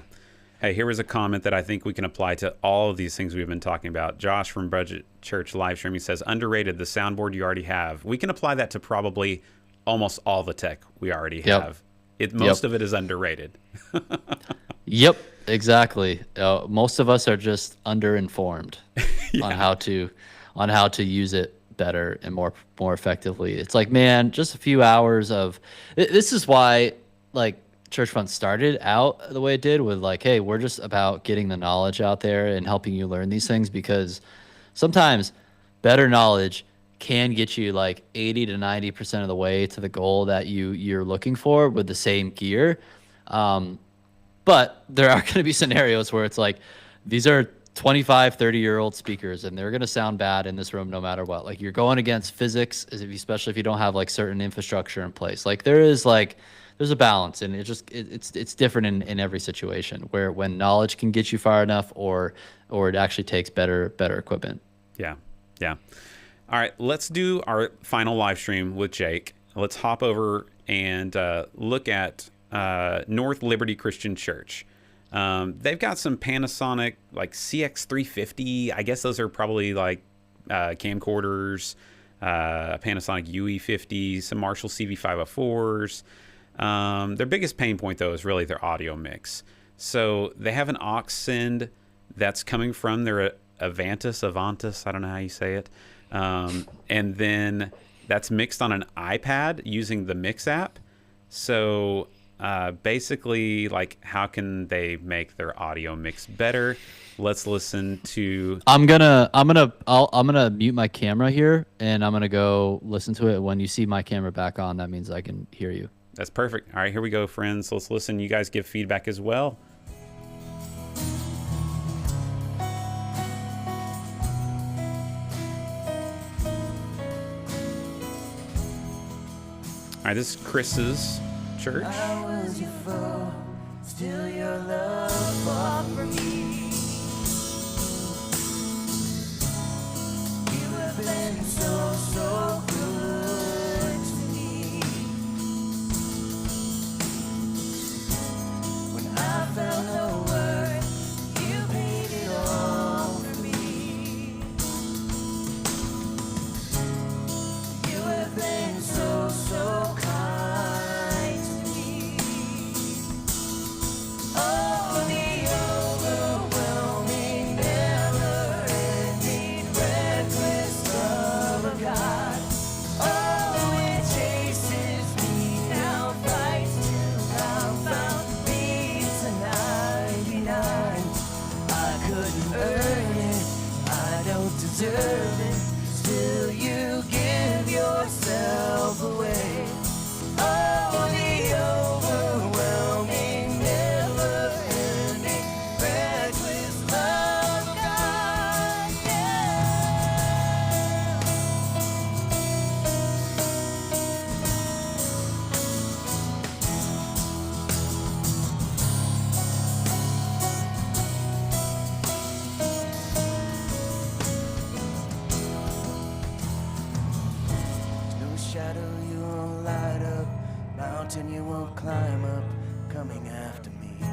Hey, here was a comment that I think we can apply to all of these things we've been talking about. Josh from Budget Church live streaming says, underrated, the soundboard you already have. We can apply that to probably almost all the tech we already have. Most of it is underrated. Yep, exactly. Most of us are just underinformed on how to use it better and more effectively. It's like, man, just a few hours of this is why like Church Fund started out the way it did, with like, hey, we're just about getting the knowledge out there and helping you learn these things, because sometimes better knowledge can get you like 80 to 90% of the way to the goal that you're looking for with the same gear. But there are going to be scenarios where it's like, these are 25, 30-year-old speakers, and they're going to sound bad in this room no matter what. Like, you're going against physics, especially if you don't have like certain infrastructure in place. Like, there's a balance, and it's different in every situation, where when knowledge can get you far enough, or it actually takes better equipment. Yeah. All right, let's do our final live stream with Jake. Let's hop over and look at North Liberty Christian Church. They've got some Panasonic like CX350. I guess those are probably like camcorders, Panasonic UE50, some Marshall CV504s. Their biggest pain point, though, is really their audio mix. So they have an aux send that's coming from their Avantis, I don't know how you say it. And then that's mixed on an iPad using the Mix app. So basically, like, how can they make their audio mix better? Let's listen to. I'm gonna mute my camera here, and I'm gonna go listen to it. When you see my camera back on, that means I can hear you. That's perfect. All right, here we go, friends. Let's listen. You guys give feedback as well. right, this is Chris's church. I was your foe, still your love fought for me. You have been so, so good to me. When I found no word, you paid it all for me. You have been so, so kind to me. Oh, the overwhelming, never-ending, reckless love of God. Oh, it chases me, now fights till I'm found, leaves a 99. I couldn't earn it, I don't deserve it, still you give yourself away. Oh, the overwhelming, never-ending, reckless love of God, yeah. No shadow you won't light up, mountain you won't climb up, coming after me. There's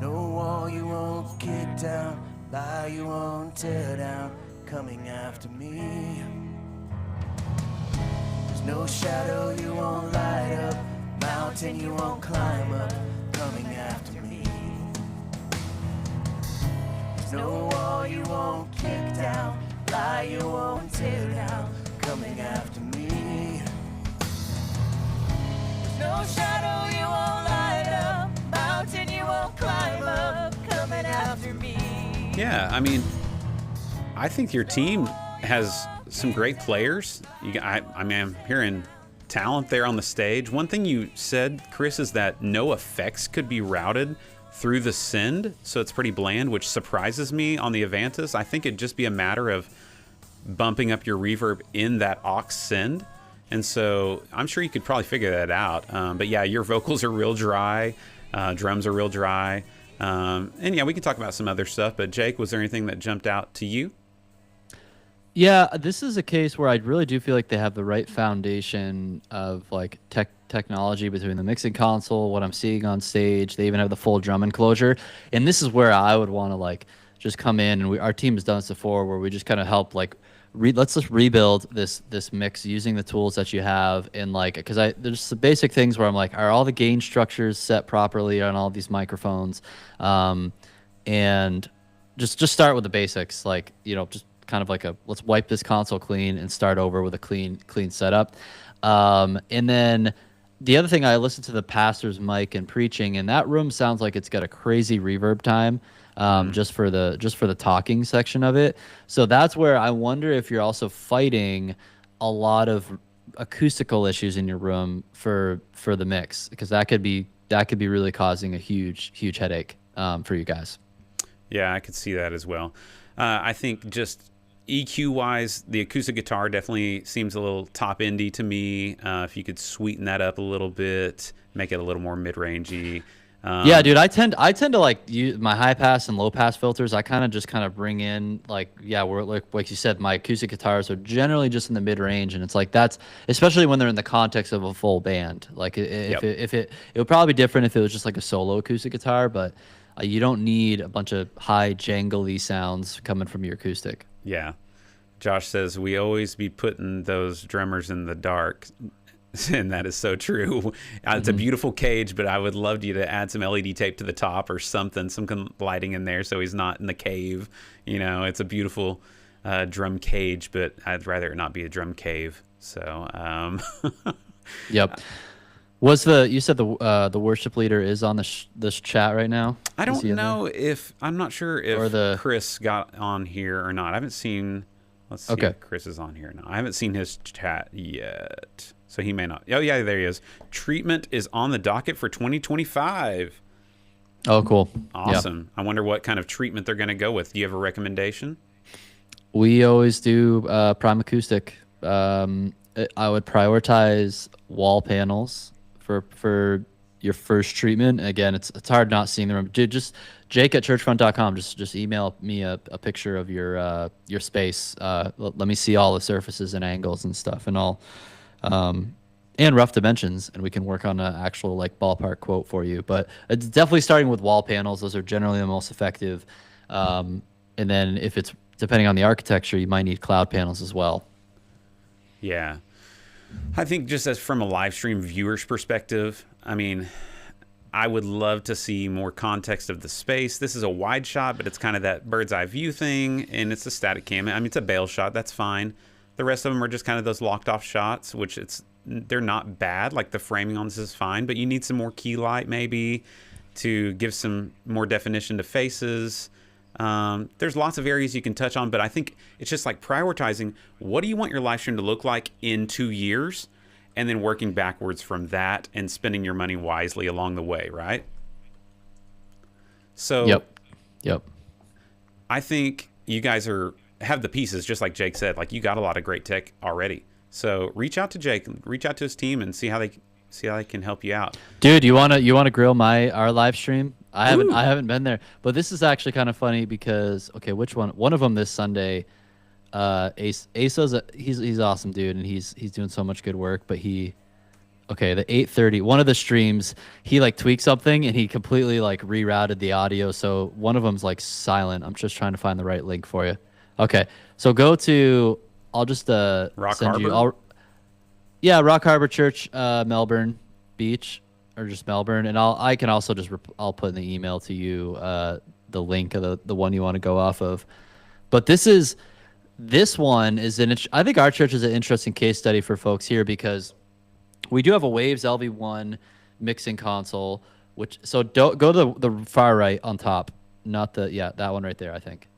no wall you won't kick down, lie you won't tear down, coming after me. There's no shadow you won't light up, mountain you won't climb up, coming after me. There's no wall you won't kick down, lie you won't tear down, coming after me. There's no shadow you won't light up, mountain you won't climb up, coming after me. Yeah, I mean, I think your team has some great players. I mean, I'm hearing talent there on the stage. One thing you said, Chris, is that no effects could be routed through the send, so it's pretty bland, which surprises me on the Avantis. I think it'd just be a matter of bumping up your reverb in that aux send, and so I'm sure you could probably figure that out. But yeah, your vocals are real dry, drums are real dry, and yeah, we can talk about some other stuff. But Jake, was there anything that jumped out to you? Yeah, this is a case where I really do feel like they have the right foundation of like technology between the mixing console, what I'm seeing on stage. They even have the full drum enclosure, and this is where I would want to like just come in, and our team has done this before, where we just kind of help like let's just rebuild this mix using the tools that you have, and like because there's some basic things where I'm like, are all the gain structures set properly on all these microphones, and just start with the basics, like just kind of like let's wipe this console clean and start over with a clean setup. And then the other thing, I listened to the pastor's mic and preaching, and that room sounds like it's got a crazy reverb time, just for the talking section of it. So that's where I wonder if you're also fighting a lot of acoustical issues in your room for the mix, because that could be really causing a huge headache for you guys. Yeah, I could see that as well. I think just EQ wise, the acoustic guitar definitely seems a little top endy to me. If you could sweeten that up a little bit, make it a little more mid-rangey. Yeah, dude, I tend to like use my high pass and low pass filters. I kind of bring in we're like you said, my acoustic guitars are generally just in the mid range, and it's like that's especially when they're in the context of a full band. Like it would probably be different if it was just like a solo acoustic guitar, but you don't need a bunch of high jangly sounds coming from your acoustic. Yeah. Josh says, we always be putting those drummers in the dark. And that is so true. It's a beautiful cage, but I would love you to add some LED tape to the top or something, some lighting in there so he's not in the cave. It's a beautiful drum cage, but I'd rather it not be a drum cave. So, Yep. You said the worship leader is on this chat right now? I don't know I'm not sure if Chris got on here or not. I haven't seen. Let's see if Chris is on here now. I haven't seen his chat yet, so he may not. Oh yeah, there he is. Treatment is on the docket for 2025. Oh, cool. Awesome. Yeah. I wonder what kind of treatment they're going to go with. Do you have a recommendation? We always do Prime Acoustic. I would prioritize wall panels for your first treatment. Again, it's hard not seeing the room. Dude, just Jake at churchfront.com. Just email me a picture of your space. Let me see all the surfaces and angles and stuff, and all, and rough dimensions, and we can work on an actual like ballpark quote for you. But it's definitely starting with wall panels. Those are generally the most effective. And then if it's depending on the architecture, you might need cloud panels as well. Yeah. I think just as from a live stream viewer's perspective, I mean, I would love to see more context of the space. This is a wide shot, but it's kind of that bird's eye view thing, and it's a static cam. I mean, it's a bail shot. That's fine. The rest of them are just kind of those locked off shots, which they're not bad. Like the framing on this is fine, but you need some more key light maybe to give some more definition to faces. There's lots of areas you can touch on, but I think it's just like prioritizing what do you want your live stream to look like in 2 years, and then working backwards from that and spending your money wisely along the way, right? So Yep. I think you guys have the pieces, just like Jake said. Like, you got a lot of great tech already. So reach out to Jake, reach out to his team, and see how they can help you out. Dude, you wanna grill our live stream? I haven't been there, but this is actually kind of funny because which one? One of them this Sunday. Asa's he's awesome, dude, and he's doing so much good work. But the 8:30 one of the streams, he like tweaked something and he completely like rerouted the audio. So one of them's like silent. I'm just trying to find the right link for you. Okay, so go to I'll just Rock send Harbor? you. Rock Harbor Church, Melbourne Beach. Or just Melbourne, and I can also just I'll put in the email to you the link of the one you want to go off of. But this one is I think our church is an interesting case study for folks here because we do have a Waves LV1 mixing console, go to the far right on top, not that one right there, I think.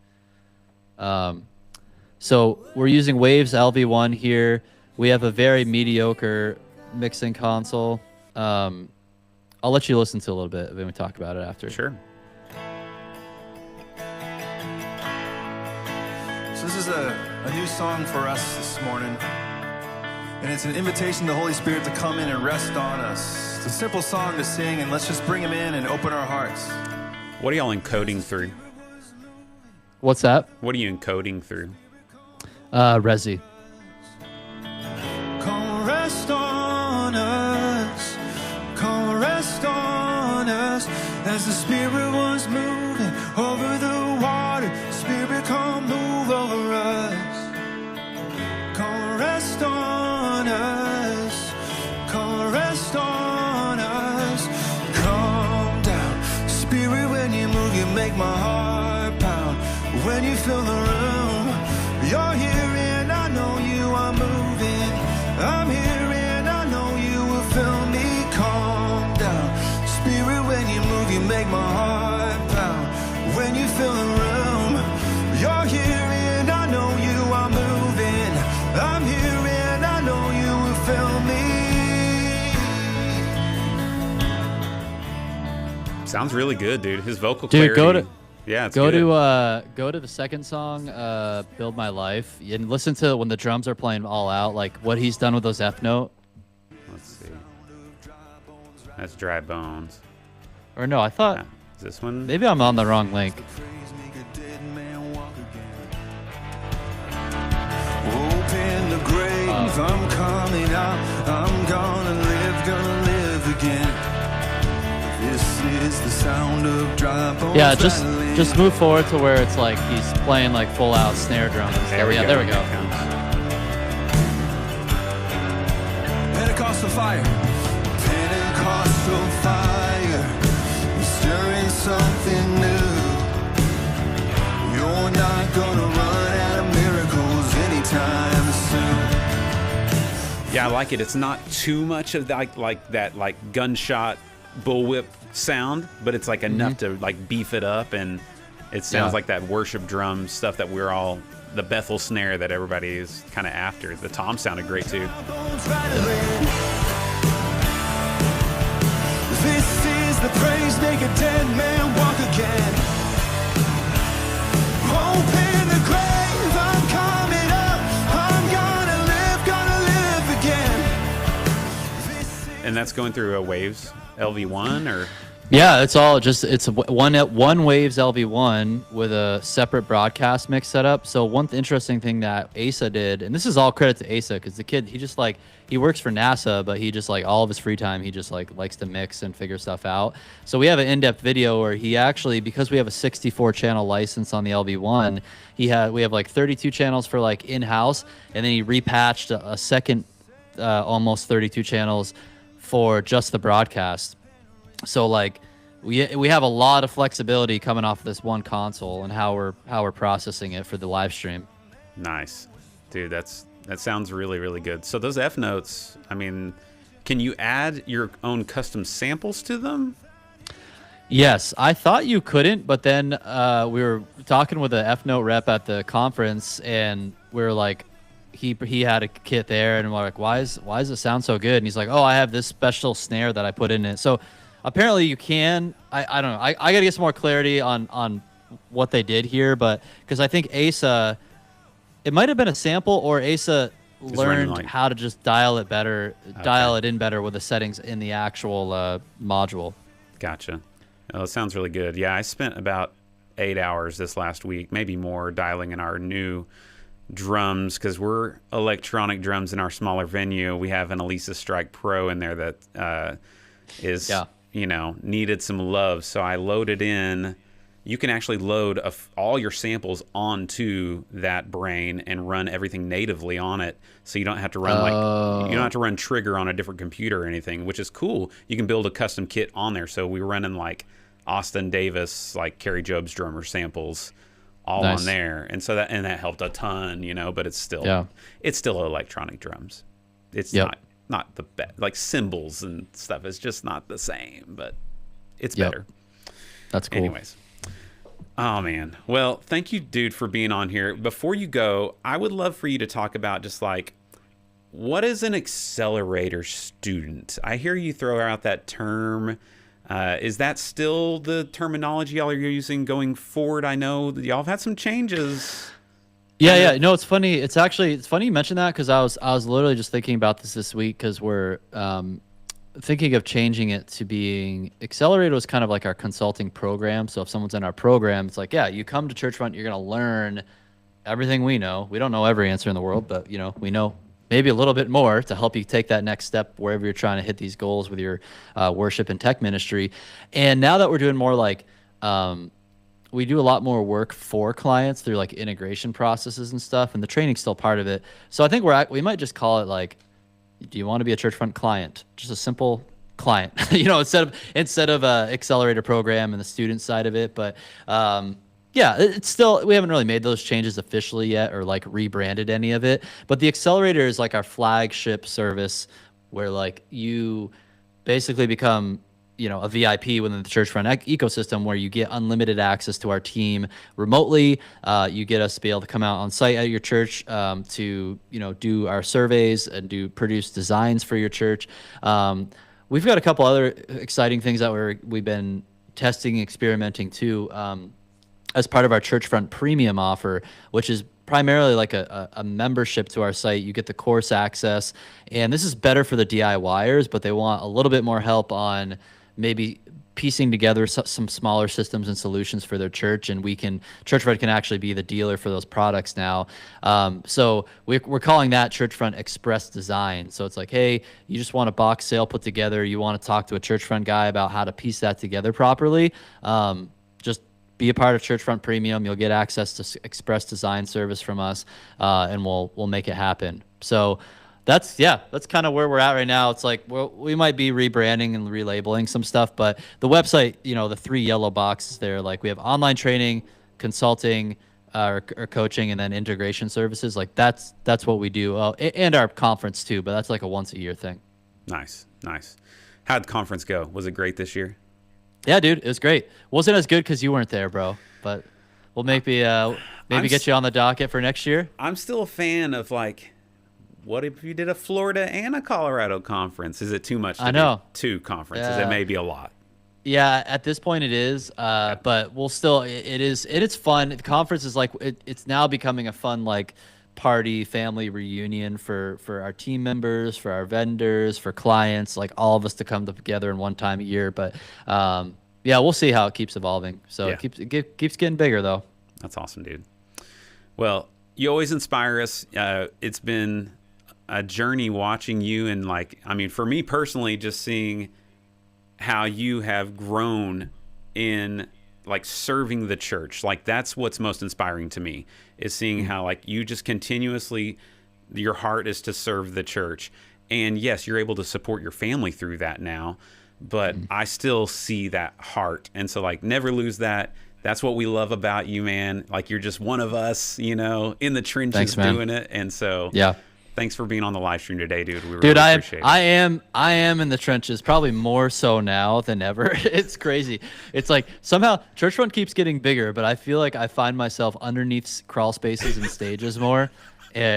So we're using Waves LV1 here. We have a very mediocre mixing console. I'll let you listen to a little bit, then we talk about it after. Sure. So this is a new song for us this morning. And it's an invitation to the Holy Spirit to come in and rest on us. It's a simple song to sing, and let's just bring him in and open our hearts. What are y'all encoding through? What's that? What are you encoding through? Resi. Come rest on us. Come rest on us. As the Spirit was moving over the water, Spirit, come move over us. Come rest on us. Come rest on us. Come down. Spirit, when you move, you make my heart pound. When you fill the room, you're here and I know you are moving. I'm here and I know you will fill me. Calm down. Spirit, when you move, you make my heart pound. When you fill the room, you're here and I know you are moving. I'm here and I know you will fill me. Sounds really good, dude. His vocal clarity. Dude, go to the second song, Build My Life, and listen to when the drums are playing all out, like what he's done with those F note. Let's see. That's Dry Bones. Or no, I thought Is this one? maybe I'm on the wrong link. Open the grave, I'm coming out. I'm gonna live again. This is the sound of dry bones. Yeah, just move forward to where it's like he's playing like full out snare drum and stuff. There we go. Pentecostal fire. Pentecostal fire. We're stirring something new. You're not gonna run out of miracles anytime soon. Yeah, I like it. It's not too much of that, like that gunshot bullwhip sound, but it's like enough to like beef it up, and it sounds like that worship drum stuff that we're all, the Bethel snare that everybody is kind of after. The tom sounded great too. This is the praise, make a dead man walk again. Open the grave, I'm coming up. I'm gonna live that's going through a Waves LV1 or? Yeah, it's all just one Waves LV1 with a separate broadcast mix setup. So one interesting thing that Asa did, and this is all credit to Asa, because the kid, he works for NASA, but he just like all of his free time he just like likes to mix and figure stuff out. So we have an in-depth video where he actually, because we have a 64 channel license on the LV1, we have like 32 channels for like in-house, and then he repatched a second almost 32 channels for just the broadcast. So like we have a lot of flexibility coming off of this one console and how we're processing it for the live stream. Nice, dude. That sounds really, really good. So those F notes, I mean, can you add your own custom samples to them? Yes, I thought you couldn't, but then we were talking with the F note rep at the conference, and we were like, he had a kit there, and we're like, why does it sound so good? And he's like, oh, I have this special snare that I put in it. So apparently you can. I don't know. I gotta get some more clarity on what they did here, but because I think Asa, it might have been a sample, or Asa learned how to just dial it in better with the settings in the actual module. Gotcha. Oh, it sounds really good. Yeah, I spent about 8 hours this last week, maybe more, dialing in our new drums, because we're electronic drums in our smaller venue. We have an Elisa Strike Pro in there that is, needed some love. So I loaded in. You can actually load all your samples onto that brain and run everything natively on it. So you don't have to run you don't have to run Trigger on a different computer or anything, which is cool. You can build a custom kit on there. So we were running like Austin Davis, like Kerry Job's drummer samples all on there. And so that helped a ton, but it's still electronic drums. It's not the best, like cymbals and stuff. It's just not the same, but it's better. That's cool. Anyways. Oh, man. Well, thank you, dude, for being on here. Before you go, I would love for you to talk about just like, what is an accelerator student? I hear you throw out that term. Is that still the terminology y'all are using going forward? I know that y'all have had some changes. Yeah. No, it's funny. It's funny you mentioned that, because I was literally just thinking about this week, because we're thinking of changing it to being Accelerator was kind of like our consulting program. So if someone's in our program, it's like, yeah, you come to Churchfront, you're going to learn everything we know. We don't know every answer in the world, but we know maybe a little bit more to help you take that next step wherever you're trying to hit these goals with your worship and tech ministry. And now that we're doing more like, we do a lot more work for clients through like integration processes and stuff, and the training's still part of it. So I think we might just call it like, do you want to be a Churchfront client? Just a simple client, instead of a accelerator program and the student side of it. But it's still, we haven't really made those changes officially yet, or like rebranded any of it. But the accelerator is like our flagship service, where like you basically become a VIP within the Churchfront ecosystem, where you get unlimited access to our team remotely. You get us to be able to come out on site at your church to do our surveys and produce designs for your church. We've got a couple other exciting things that we've been testing, experimenting too, as part of our Churchfront Premium offer, which is primarily like a membership to our site. You get the course access, and this is better for the DIYers, but they want a little bit more help on maybe piecing together some smaller systems and solutions for their church, and Churchfront can actually be the dealer for those products now. So we're calling that Churchfront Express Design. So it's like, hey, you just want a box sale put together, you want to talk to a Churchfront guy about how to piece that together properly, just be a part of Churchfront Premium. You'll get access to Express Design service from us, and we'll make it happen. So that's kind of where we're at right now. It's like we might be rebranding and relabeling some stuff, but the website, the 3 yellow boxes there, like we have online training, consulting, or coaching, and then integration services. Like that's what we do, and our conference too. But that's like a once a year thing. Nice. How'd the conference go? Was it great this year? Yeah, dude, it was great. Wasn't as good because you weren't there, bro. But we'll maybe get you on the docket for next year. I'm still a fan of like, what if you did a Florida and a Colorado conference? Is it too much to do 2 conferences? It may be a lot. Yeah, at this point it is. But we'll still, it's fun. The conference is like, it's now becoming a fun like party, family reunion for our team members, for our vendors, for clients, like all of us to come together in one time a year. But yeah, we'll see how it keeps evolving. So Yeah. it keeps getting bigger though. That's awesome, dude. Well, you always inspire us. It's been a journey watching you, and like, I mean, for me personally, just seeing how you have grown in like serving the church. Like, that's what's most inspiring to me, is seeing how like you just continuously, your heart is to serve the church. And yes, you're able to support your family through that now, but I still see that heart. And so like, never lose that. That's what we love about you, man. Like, you're just one of us, you know, in the trenches. Thanks, man. Doing it. And so Yeah. thanks for being on the live stream today, dude. We Dude, really I appreciate it. I am in the trenches, probably more so now than ever. It's crazy. It's like somehow Church Front keeps getting bigger, but I feel like I find myself underneath crawl spaces and stages more.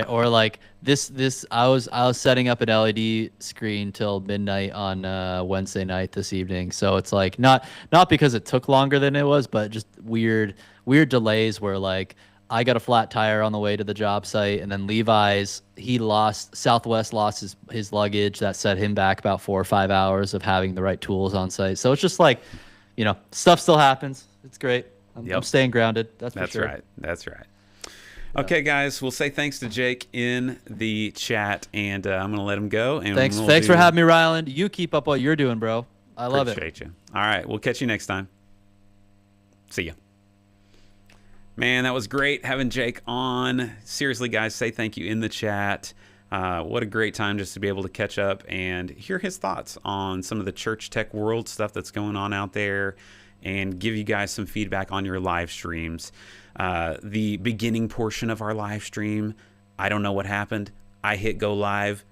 Or like this I was setting up an LED screen till midnight on Wednesday night this evening. So it's like not because it took longer than it was, but just weird delays where like I got a flat tire on the way to the job site, and then Southwest lost his luggage. That set him back about 4 or 5 hours of having the right tools on site. So it's just like, you know, stuff still happens. It's great. I'm staying grounded. That's for sure. That's right. Okay, guys, we'll say thanks to Jake in the chat, and I'm going to let him go. And Thanks for having me, Ryland. You keep up what you're doing, bro. I love it. Appreciate you. All right, we'll catch you next time. See ya. Man, that was great having Jake on. Seriously, guys, say thank you in the chat. What a great time just to be able to catch up and hear his thoughts on some of the church tech world stuff that's going on out there, and give you guys some feedback on your live streams. The beginning portion of our live stream, I don't know what happened. I hit go live,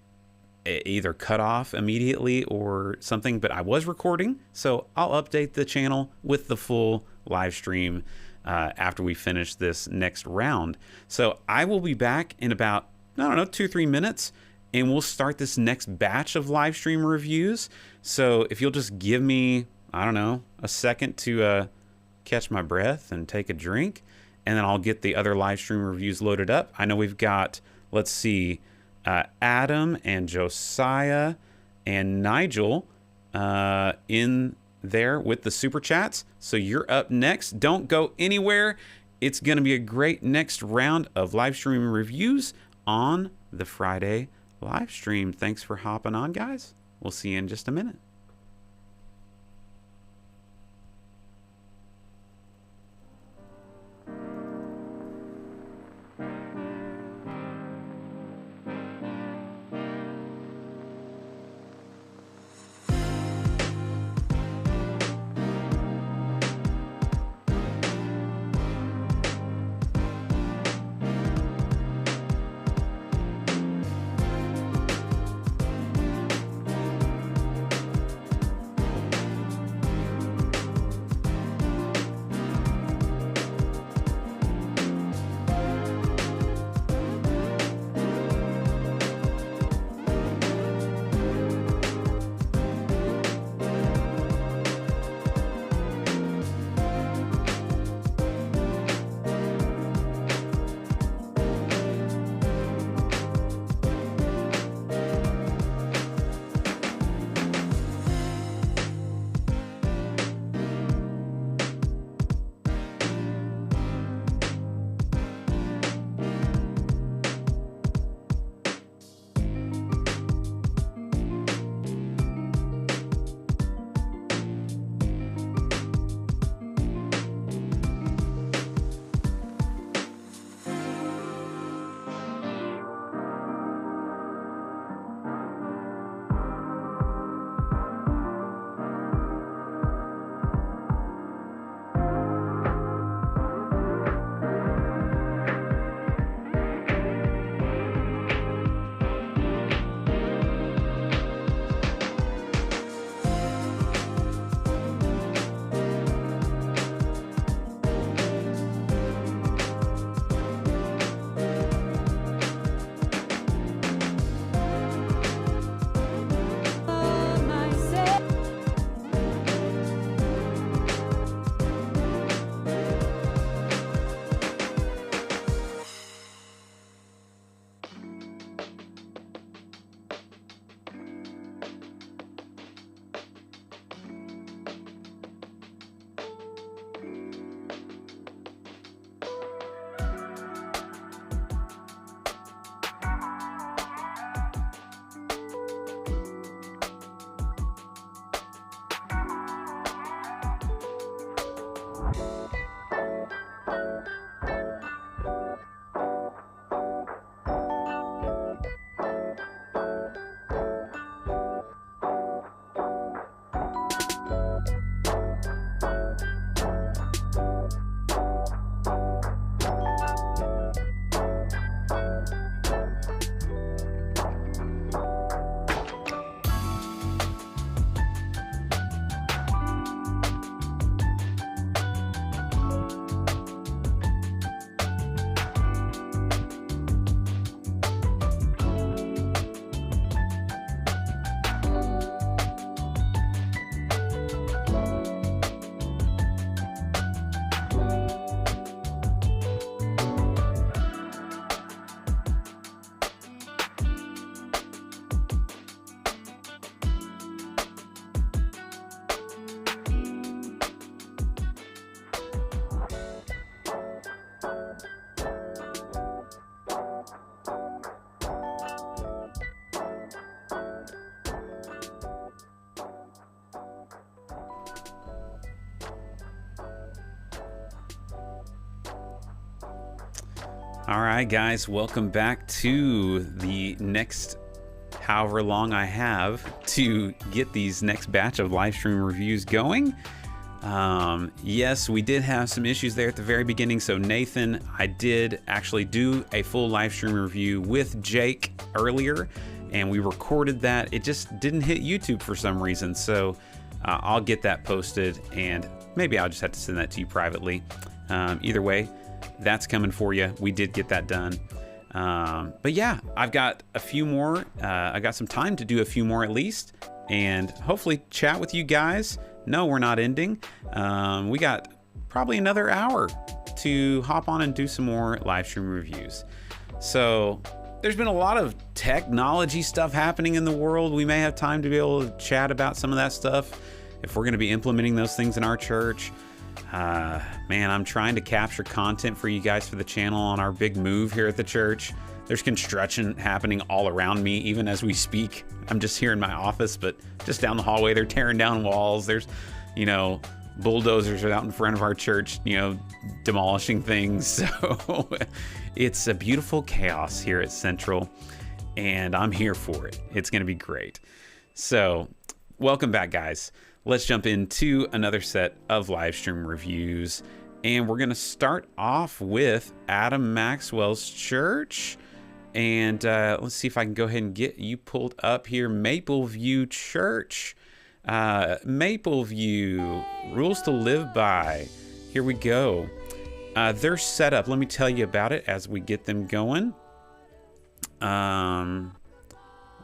it either cut off immediately or something, but I was recording, so I'll update the channel with the full live stream after we finish this next round. So I will be back in about, I don't know, 2-3 minutes, and we'll start this next batch of live stream reviews. So if you'll just give me, I don't know, a second to catch my breath and take a drink, and then I'll get the other live stream reviews loaded up. I know we've got, let's see, Adam and Josiah and Nigel in there with the super chats. So you're up next. Don't go anywhere. It's going to be a great next round of live stream reviews on the Friday live stream. Thanks for hopping on, guys. We'll see you in just a minute. All right, guys, welcome back to the next however long I have to get these next batch of live stream reviews going. Yes, we did have some issues there at the very beginning. So Nathan, I did actually do a full live stream review with Jake earlier, and we recorded that. It just didn't hit YouTube for some reason. So I'll get that posted, and maybe I'll just have to send that to you privately. Either way, that's coming for you. We did get that done. But yeah, I've got a few more. I got some time to do a few more at least, and hopefully chat with you guys. No, we're not ending. We got probably another hour to hop on and do some more live stream reviews. So there's been a lot of technology stuff happening in the world. We may have time to be able to chat about some of that stuff if we're going to be implementing those things in our church. Man, I'm trying to capture content for you guys for the channel on our big move here at the church. There's construction happening all around me, even as we speak. I'm just here in my office, but just down the hallway, they're tearing down walls. There's, bulldozers are out in front of our church, demolishing things. So it's a beautiful chaos here at Central, and I'm here for it. It's going to be great. So welcome back, guys. Let's jump into another set of live stream reviews, and we're going to start off with Adam Maxwell's church. And let's see if I can go ahead and get you pulled up here. Mapleview Church. Mapleview, rules to live by. Here we go. Their setup, let me tell you about it as we get them going.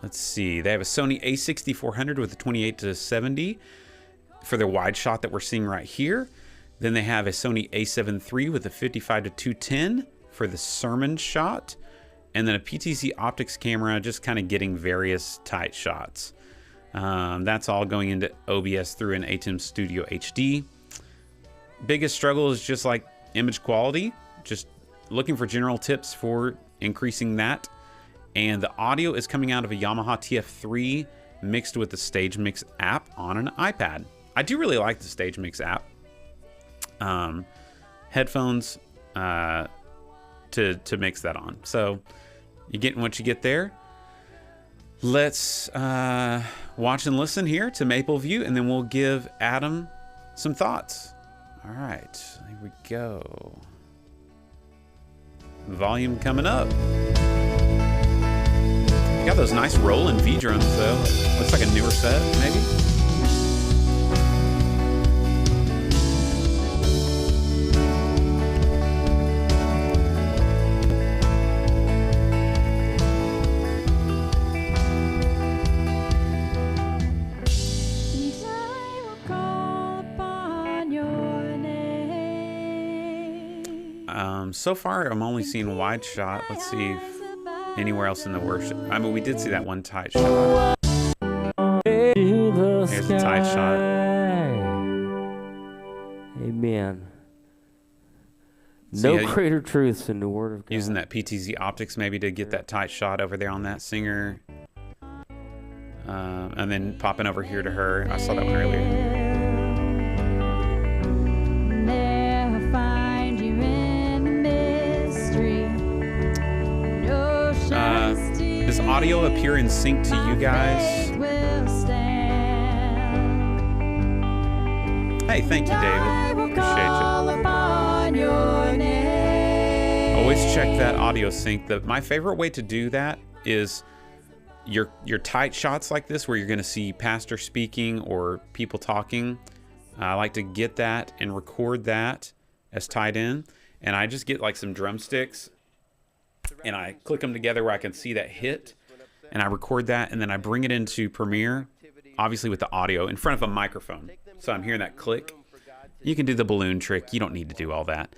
Let's see. They have a Sony a6400 with a 28-70 for their wide shot that we're seeing right here. Then they have a Sony a7 III with a 55-210 for the sermon shot. And then a PTZ optics camera, just kind of getting various tight shots. That's all going into OBS through an ATEM Studio HD. Biggest struggle is just like image quality. Just looking for general tips for increasing that. And the audio is coming out of a Yamaha TF3 mixed with the Stage Mix app on an iPad. I do really like the Stage Mix app. Headphones to mix that on. So you're getting what you get there. Let's watch and listen here to Mapleview, and then we'll give Adam some thoughts. All right, here we go. Volume coming up. Got those nice rolling V drums though. Looks like a newer set, maybe. So far, I'm only seeing wide shot. Let's see if anywhere else in the worship. I mean, we did see that one tight shot. Here's a tight shot. Amen. No greater truths in the Word of God. Using that PTZ optics maybe to get that tight shot over there on that singer. And then popping over here to her. I saw that one earlier. Does audio appear in sync to you guys? Hey, thank you, David. Appreciate you. Always check that audio sync. My favorite way to do that is your tight shots like this, where you're going to see pastor speaking or people talking. I like to get that and record that as tied in, and I just get like some drumsticks. And I click them together where I can see that hit, and I record that, and then I bring it into Premiere, obviously with the audio, in front of a microphone. So I'm hearing that click. You can do the balloon trick. You don't need to do all that.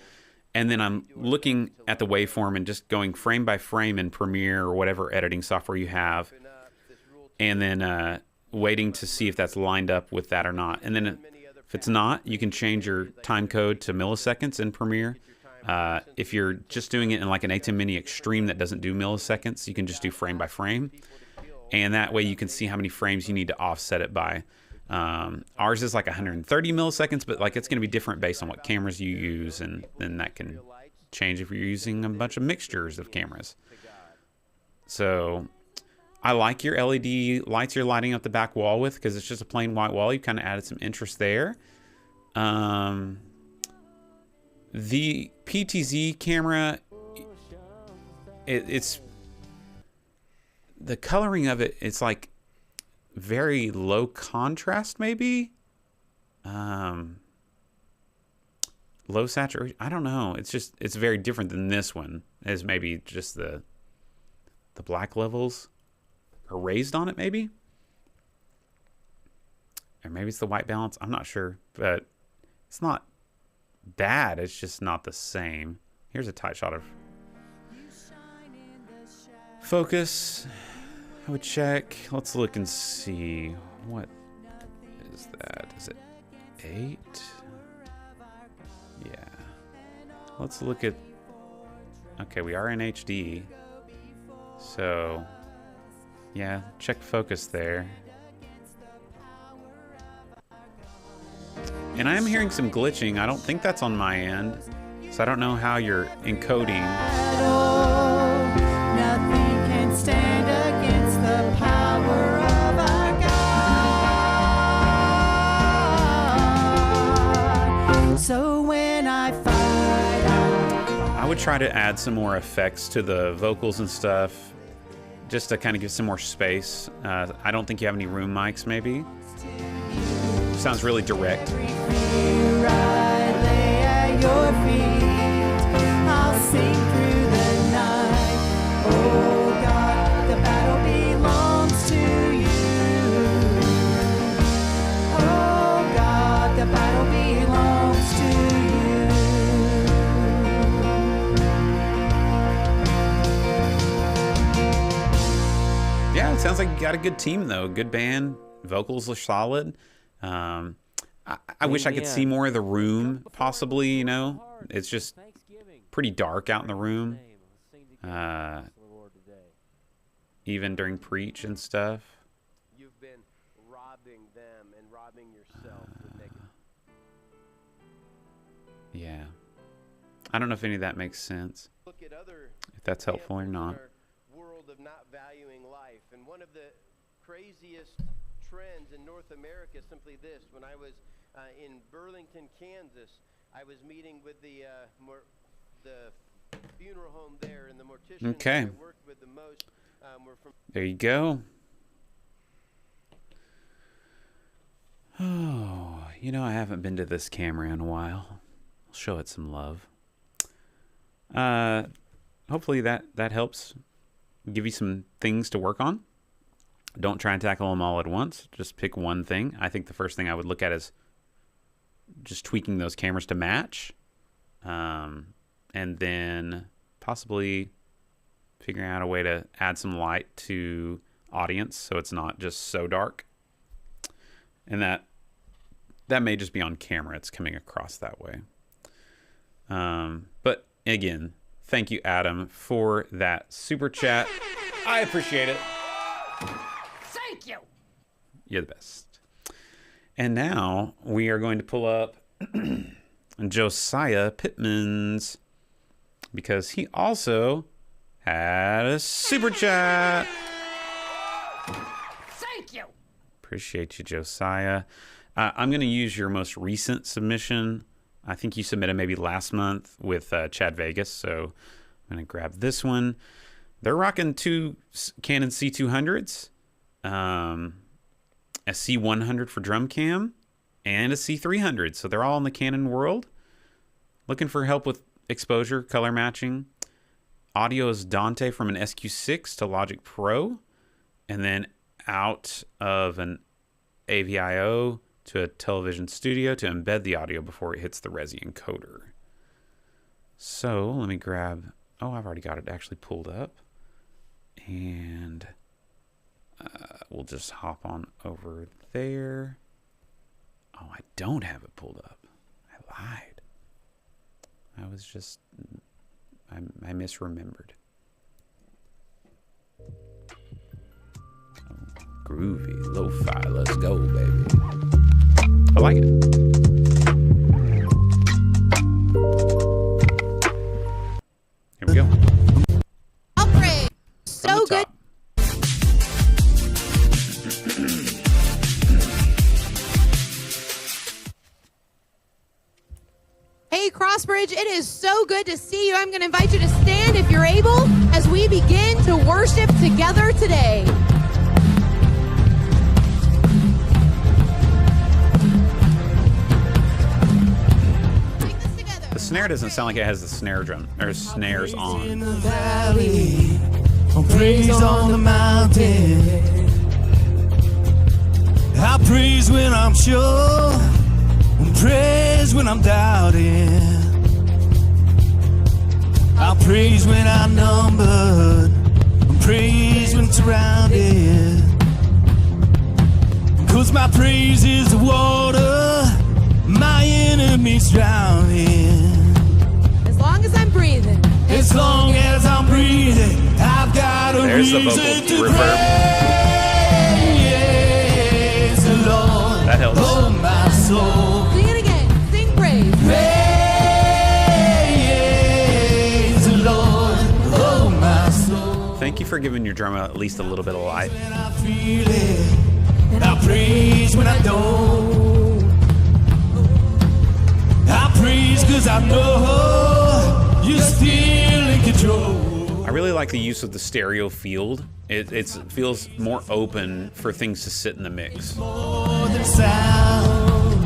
And then I'm looking at the waveform and just going frame by frame in Premiere or whatever editing software you have, and then waiting to see if that's lined up with that or not. And then if it's not, you can change your time code to milliseconds in Premiere. If you're just doing it in like an ATEM Mini Extreme that doesn't do milliseconds, you can just do frame by frame. And that way you can see how many frames you need to offset it by. Ours is like 130 milliseconds, but like it's going to be different based on what cameras you use, and then that can change if you're using a bunch of mixtures of cameras. So I like your LED lights you're lighting up the back wall with, because it's just a plain white wall. You kind of added some interest there. The PTZ camera, it's the coloring of it. It's like very low contrast, maybe. Low saturation. I don't know. It's very different than this one. As maybe just the black levels are raised on it, maybe. Or maybe it's the white balance. I'm not sure, but it's not bad. It's just not the same. Here's a tight shot of focus. I would check. Let's look and see. What is that? Is it 8? Yeah. Let's look at... Okay, we are in HD. So, yeah, check focus there. And I am hearing some glitching. I don't think that's on my end. So I don't know how you're encoding. Nothing can stand against the power of our God. So when I fight, I would try to add some more effects to the vocals and stuff, just to kind of give some more space. I don't think you have any room mics, maybe. Sounds really direct. I lay at your feet. I'll sing through the night. Oh God, the battle belongs to you. Oh God, the battle belongs to you. Yeah, it sounds like you got a good team, though. Good band. Vocals are solid. I wish I could see more of the room, possibly, you know. It's just pretty dark out in the room. Even during preach and stuff. You've been robbing them and robbing yourself with negative. Yeah. I don't know if any of that makes sense. Look at other If that's helpful or examples in not. our world of not valuing life. And one of the craziest trends in North America is simply this. When I was in Burlington, Kansas, I was meeting with the funeral home there, and the morticians Okay. I worked with the most were from... There you go. Oh, you know, I haven't been to this camera in a while. I'll show it some love. Hopefully that helps give you some things to work on. Don't try and tackle them all at once. Just pick one thing. I think the first thing I would look at is just tweaking those cameras to match. And then possibly figuring out a way to add some light to audience so it's not just so dark. And that may just be on camera. It's coming across that way. But again, thank you, Adam, for that super chat. I appreciate it. Thank you. You're the best. And now we are going to pull up Josiah Pittman's, because he also had a super chat. Thank you. Appreciate you, Josiah. I'm going to use your most recent submission. I think you submitted maybe last month with Chad Vegas, so I'm going to grab this one. They're rocking 2 Canon C200s, a C100 for drum cam, and a C300. So they're all in the Canon world. Looking for help with exposure, color matching. Audio is Dante from an SQ6 to Logic Pro, and then out of an AVIO to a television studio to embed the audio before it hits the Resi encoder. So let me grab... Oh, I've already got it actually pulled up. And we'll just hop on over there. Oh, I don't have it pulled up. I lied. I was just... I misremembered. Oh, groovy. Lo-fi. Let's go, baby. I like it. Crossbridge, it is so good to see you. I'm going to invite you to stand if you're able as we begin to worship together today. The snare doesn't sound like it has the snare drum or snares In on. the valley, praise on the mountain. I praise when I'm sure, and praise when I'm doubting. I praise when I'm numbered, and praise when surrounded. 'Cause my praise is the water my enemies drowning. As long as I'm breathing. As long as I'm breathing, I've got a There's the reason vocal to reverb. praise the Lord. That helps. Oh, my soul. Sing it again. Sing praise. Praise the Lord. Oh, my soul. Thank you for giving your drum at least a little bit of life. When I feel it, and I praise when I don't. I praise 'cause I know you're still in control. I really like the use of the stereo field. It feels more open for things to sit in the mix. More than sound.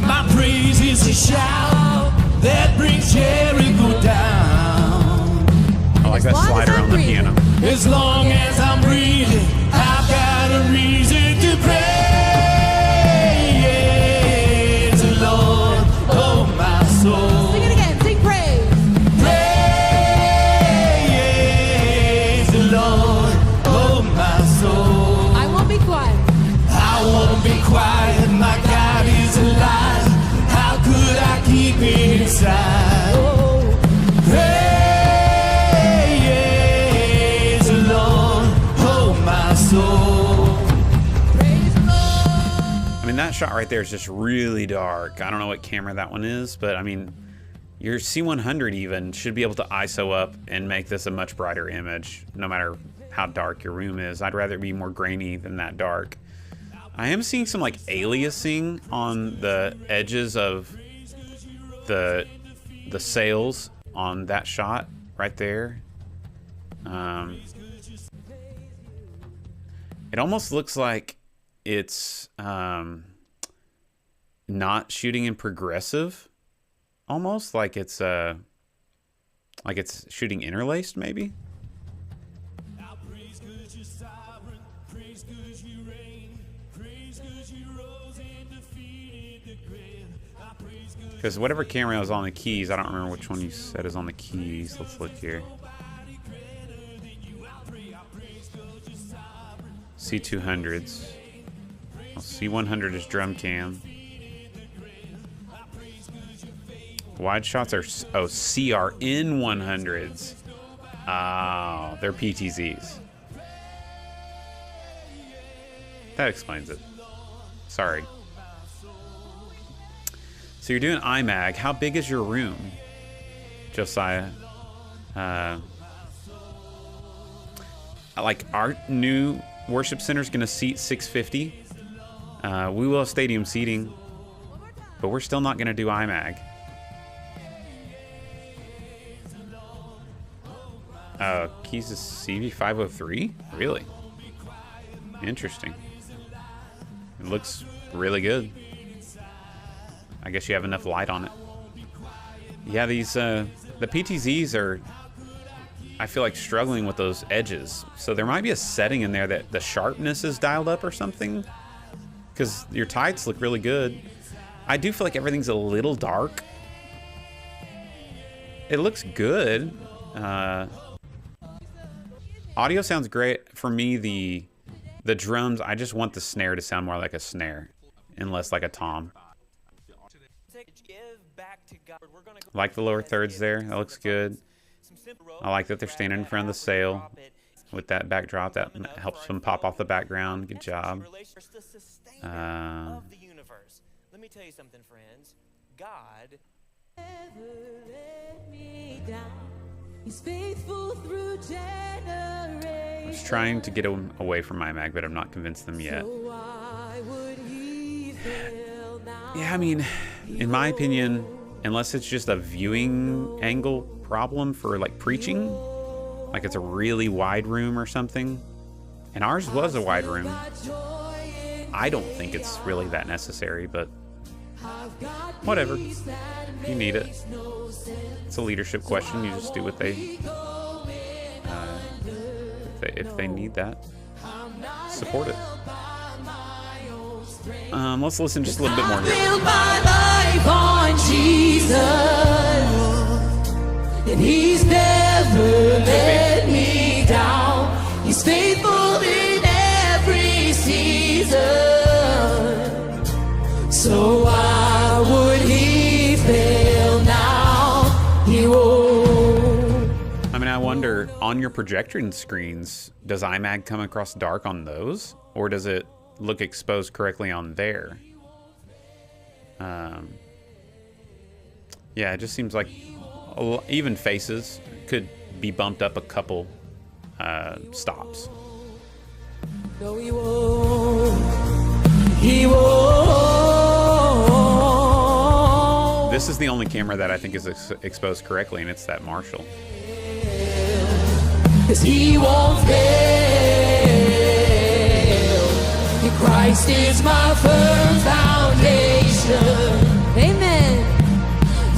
My praise is a shout that brings Jericho down. I like that long as slider I'm on the breathing. piano. As long as I'm breathing, I've got a reason to praise the Lord. Oh, my soul. Sing it again. Sing praise. Praise the Lord. Oh, my soul. I won't be quiet. I won't be quiet, my God is alive. How could I keep it inside? Praise the Lord, oh my soul. Praise the Lord. I mean, that shot right there is just really dark. I don't know what camera that one is, but I mean, your C100 even should be able to ISO up and make this a much brighter image, no matter how dark your room is. I'd rather it be more grainy than that dark. I am seeing some like aliasing on the edges of the sails on that shot right there. It almost looks like it's not shooting in progressive, almost like it's shooting interlaced maybe. Because whatever camera is on the keys, I don't remember which one you said is on the keys. Let's look here. C200s. Well, C100 is drum cam. Wide shots are CRN 100s. Oh, they're PTZs. That explains it. Sorry. So you're doing iMag. How big is your room, Josiah? Like our new worship center is going to seat 650. We will have stadium seating, but we're still not going to do iMag. Keys is CV503? Really? Interesting. It looks really good. I guess you have enough light on it. Yeah, these the PTZs are, I feel like, struggling with those edges. So there might be a setting in there that the sharpness is dialed up or something, because your tights look really good. I do feel like everything's a little dark. It looks good. Audio sounds great. For me, the drums, I just want the snare to sound more like a snare and less like a tom. Like the lower thirds there. That looks good. I like that they're standing in front of the sail with that backdrop. That helps them pop off the background. Good job. Let me tell you something, friends. God He's faithful through generations. I was trying to get them away from iMag, but I'm not convinced them yet. So why would he fail now? Yeah, I mean, in my opinion, unless it's just a viewing angle problem for like preaching, like it's a really wide room or something, and ours was a wide room, I don't think it's really that necessary, but whatever. You need it. It's a leadership question. You just do what they if they need that. Support it. Let's listen just a little bit more here. Build my life on Jesus, and He's never let me down. He's faithful in every season. So why would He fail now? He won't. I mean, I wonder, on your projection screens, does iMag come across dark on those? Or does it look exposed correctly on there? Yeah, it just seems like even faces could be bumped up a couple stops. No, He won't. He won't. This is the only camera that I think is exposed correctly, and it's that Marshall. 'Cause He won't fail. Christ is my firm foundation. Amen.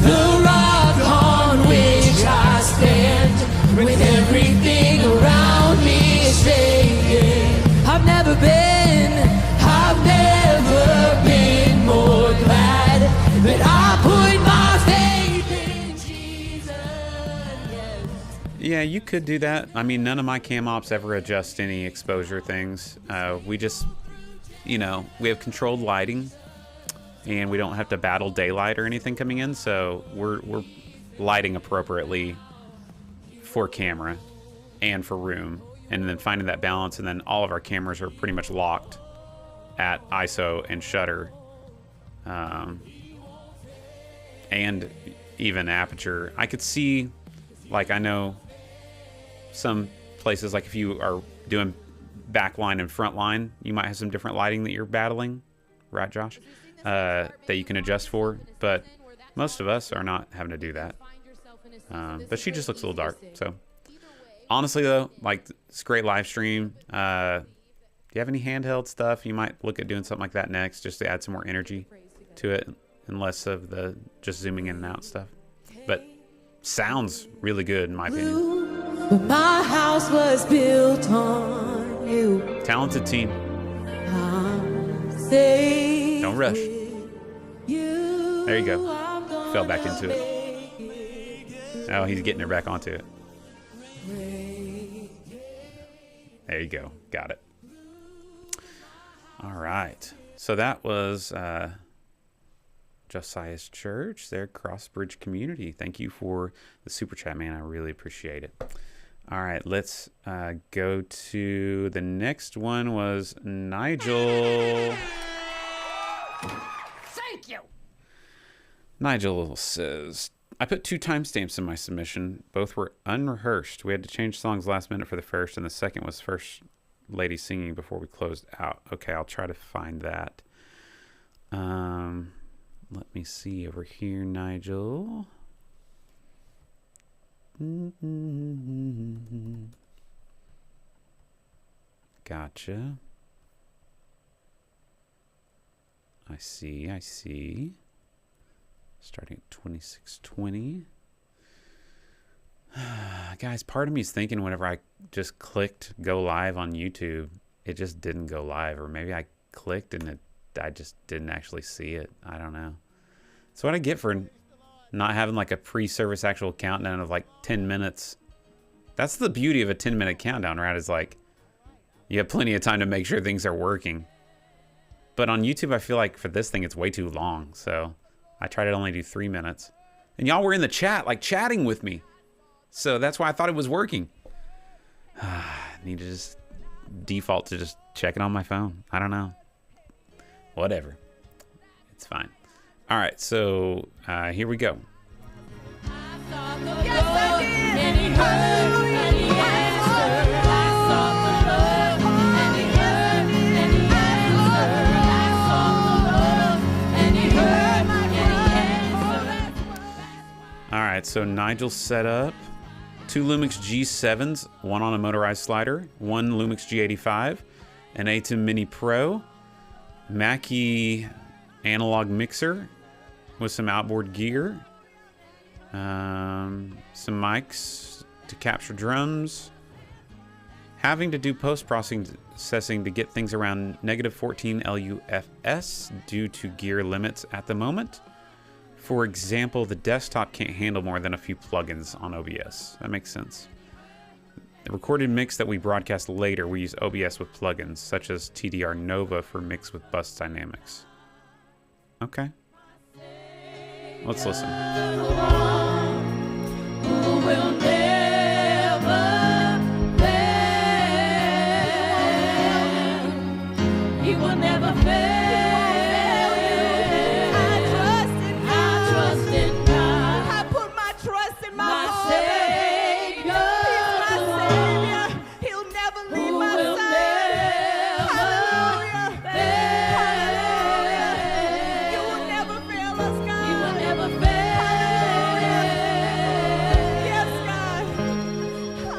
The rock on which I stand, when everything around me is shaking. I've never been more glad that I put my faith in Jesus. Yeah, you could do that. I mean, none of my cam ops ever adjust any exposure things. We just, we have controlled lighting, and we don't have to battle daylight or anything coming in, so we're lighting appropriately for camera and for room, and then finding that balance. And then all of our cameras are pretty much locked at ISO and shutter, and even aperture. I could see, like, I know some places, like if you are doing backline and front line, you might have some different lighting that you're battling, right, Josh? That you can adjust for, but most of us are not having to do that. But she just looks a little dark. So honestly, though, like, it's a great live stream. Do you have any handheld stuff? You might look at doing something like that next, just to add some more energy to it, and less of the just zooming in and out stuff. But sounds really good in my opinion. But my house was built on you. Talented team. Say Don't rush. you. There you go. Fell back into it. Oh, he's getting it back onto it. There you go. Got it. All right. So that was Josiah's Church, their Crossbridge community. Thank you for the super chat, man. I really appreciate it. All right, let's go to the next one. Was Nigel. Thank you. Nigel says, I put 2 timestamps in my submission. Both were unrehearsed. We had to change songs last minute for the first, and the second was First Lady singing before we closed out. Okay, I'll try to find that. Let me see over here, Nigel. Gotcha. I see. Starting at 26:20. Guys, part of me is thinking whenever I just clicked go live on YouTube, it just didn't go live. Or maybe I clicked and I just didn't actually see it. I don't know. That's what I get for not having like a pre-service actual countdown of like 10 minutes. That's the beauty of a 10-minute countdown, right? Is like you have plenty of time to make sure things are working. But on YouTube, I feel like for this thing, it's way too long. So I try to only do 3 minutes. And y'all were in the chat, like chatting with me. So that's why I thought it was working. I need to just default to just check it on my phone. I don't know. Whatever. It's fine. All right, so here we go. Yes, I did. And He heard, and He answered. I sought the Lord, and He heard, and He answered. I sought the Lord, and He heard, and He right, so Nigel's set up. 2 Lumix G7s, one on a motorized slider, 1 Lumix G85, an ATEM Mini Pro, Mackie analog mixer with some outboard gear, some mics to capture drums, having to do post-processing to get things around -14 LUFS due to gear limits at the moment. For example, the desktop can't handle more than a few plugins on OBS. That makes sense. The recorded mix that we broadcast later, we use OBS with plugins, such as TDR Nova for mix with bus dynamics. Okay. Let's listen. He will never fail.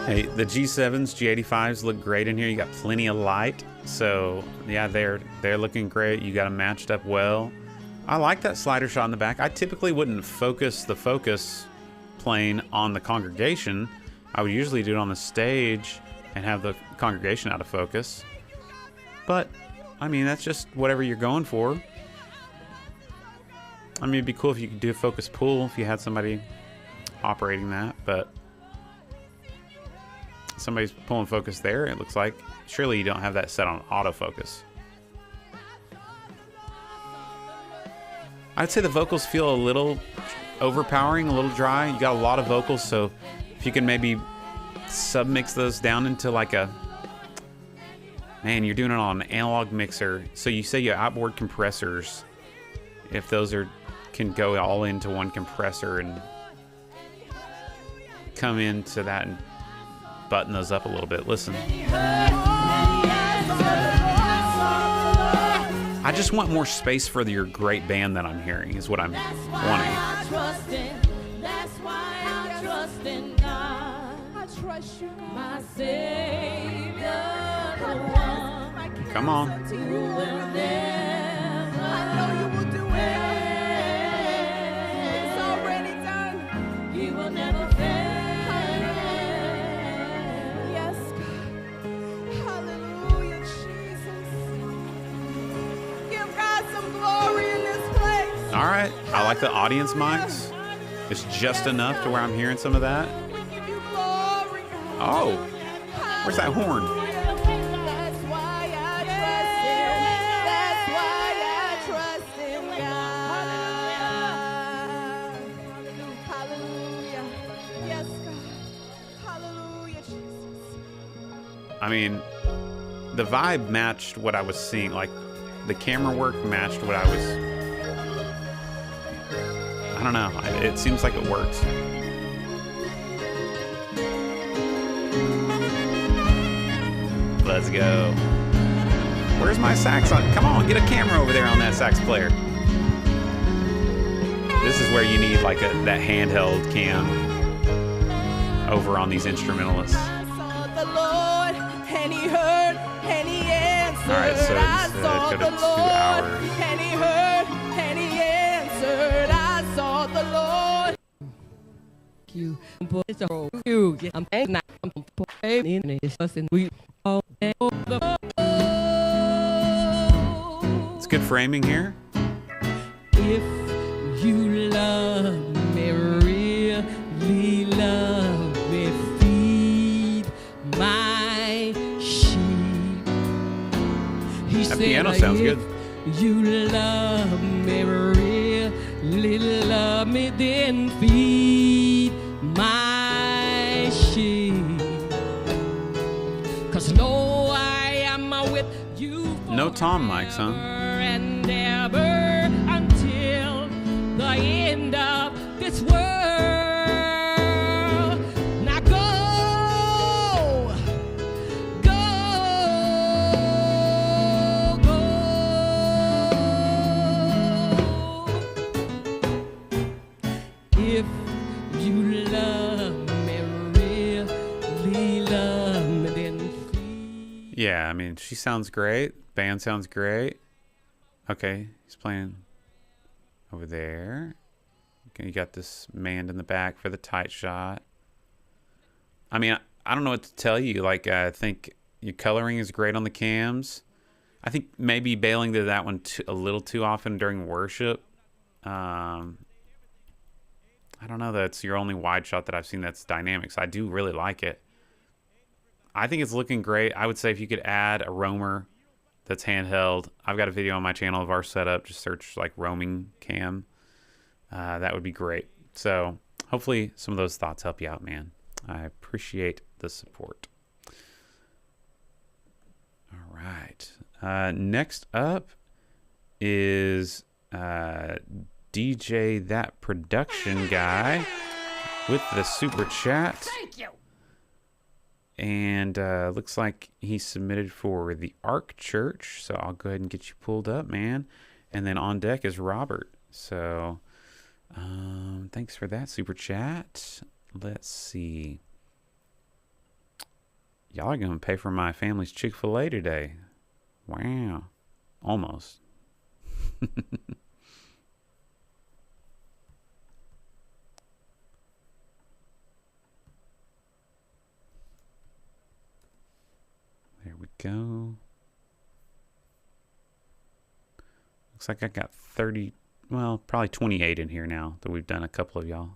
Hey, the G7s, G85s look great in here. You got plenty of light. So, yeah, they're looking great. You got them matched up well. I like that slider shot in the back. I typically wouldn't focus the focus plane on the congregation. I would usually do it on the stage and have the congregation out of focus. But, I mean, that's just whatever you're going for. I mean, it'd be cool if you could do a focus pull if you had somebody operating that, but somebody's pulling focus there, it looks like. Surely you don't have that set on autofocus. I'd say the vocals feel a little overpowering, a little dry. You got a lot of vocals, so if you can maybe submix those down into like a... Man, you're doing it on an analog mixer. So you say your outboard compressors, if those can go all into one compressor and come into that and button those up a little bit. Listen. I just want more space for your great band that I'm hearing is what I'm wanting. That's why I trust in God. I trust you, my Savior, the one. Come on. Who will never, I know you will do it. It's already done. He will never fail. All right, I like the audience mics. It's just enough to where I'm hearing some of that. Oh, where's that horn? That's why I trust in God. Hallelujah. Yes, God. Hallelujah, Jesus. I mean, the vibe matched what I was seeing. Like, the camera work matched what I was... I don't know. It seems like it works. Let's go. Where's my sax? Come on, get a camera over there on that sax player. This is where you need like that handheld cam over on these instrumentalists. I saw the Lord, and He heard, and He answered. All right, so I saw go to the 2 Lord, hours. and He heard, and He answered. I saw the Lord. You, I'm in It's good framing here. If you love me, really love me, feed my sheep. He That said, piano sounds good. You love me, really love me, then feed my sheep. 'Cause no, I am with you. No tom mics, huh? And ever until the end of this world. Now go, go, go. If you Yeah, I mean, she sounds great. Band sounds great. Okay, he's playing over there. Okay, you got this man in the back for the tight shot. I mean, I don't know what to tell you. Like, I think your coloring is great on the cams. I think maybe bailing to that one a little too often during worship. I don't know. That's your only wide shot that I've seen that's dynamic. So I do really like it. I think it's looking great. I would say if you could add a roamer that's handheld. I've got a video on my channel of our setup. Just search like roaming cam. That would be great. So hopefully some of those thoughts help you out, man. I appreciate the support. All right. Next up is DJ That Production Guy with the super chat. Thank you. And looks like he submitted for the Ark Church. So I'll go ahead and get you pulled up, man. And then on deck is Robert. So thanks for that super chat. Let's see. Y'all are going to pay for my family's Chick-fil-A today. Wow. Almost. There we go. Looks like I got 30, well, probably 28 in here now that we've done a couple of y'all.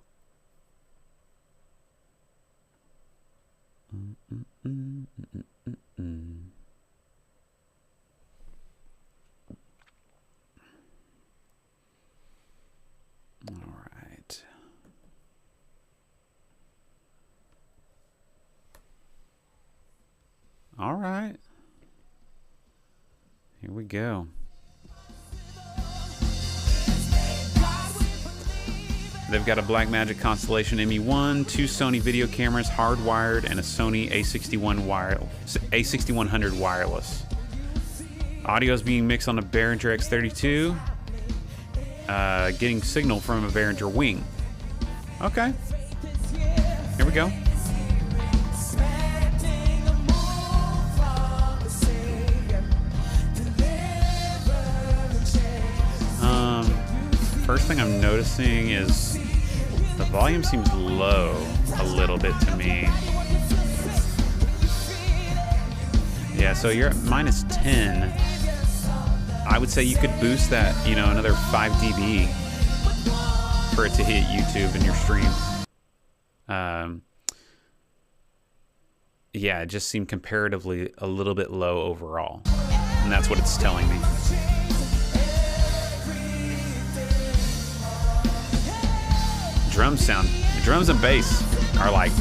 All right. All right. Here we go. They've got a Blackmagic Constellation ME1, 2 Sony video cameras hardwired, and a Sony A6100 wireless. Audio is being mixed on a Behringer X32, getting signal from a Behringer Wing. Okay. Here we go. First thing I'm noticing is the volume seems low a little bit to me. Yeah, so you're at minus 10. I would say you could boost that, you know, another 5 dB for it to hit YouTube in your stream. Yeah, it just seemed comparatively a little bit low overall. And that's what it's telling me. Drums and bass are like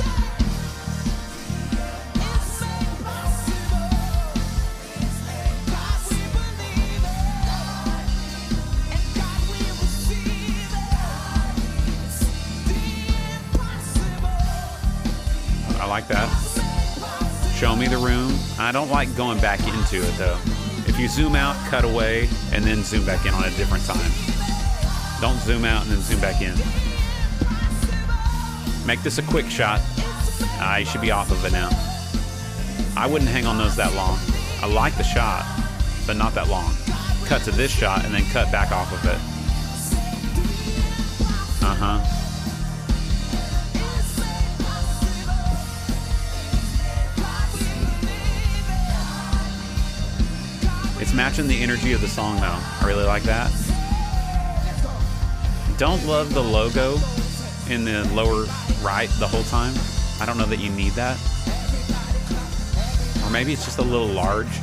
I like that. Show me the room. I don't like going back into it though. If you zoom out, cut away, and then zoom back in on a different time. Don't zoom out and then zoom back in. Make this a quick shot. You should be off of it now. I wouldn't hang on those that long. I like the shot, but not that long. Cut to this shot and then cut back off of it. It's matching the energy of the song though. I really like that. Don't love the logo in the lower right the whole time. I don't know that you need that. Or maybe it's just a little large.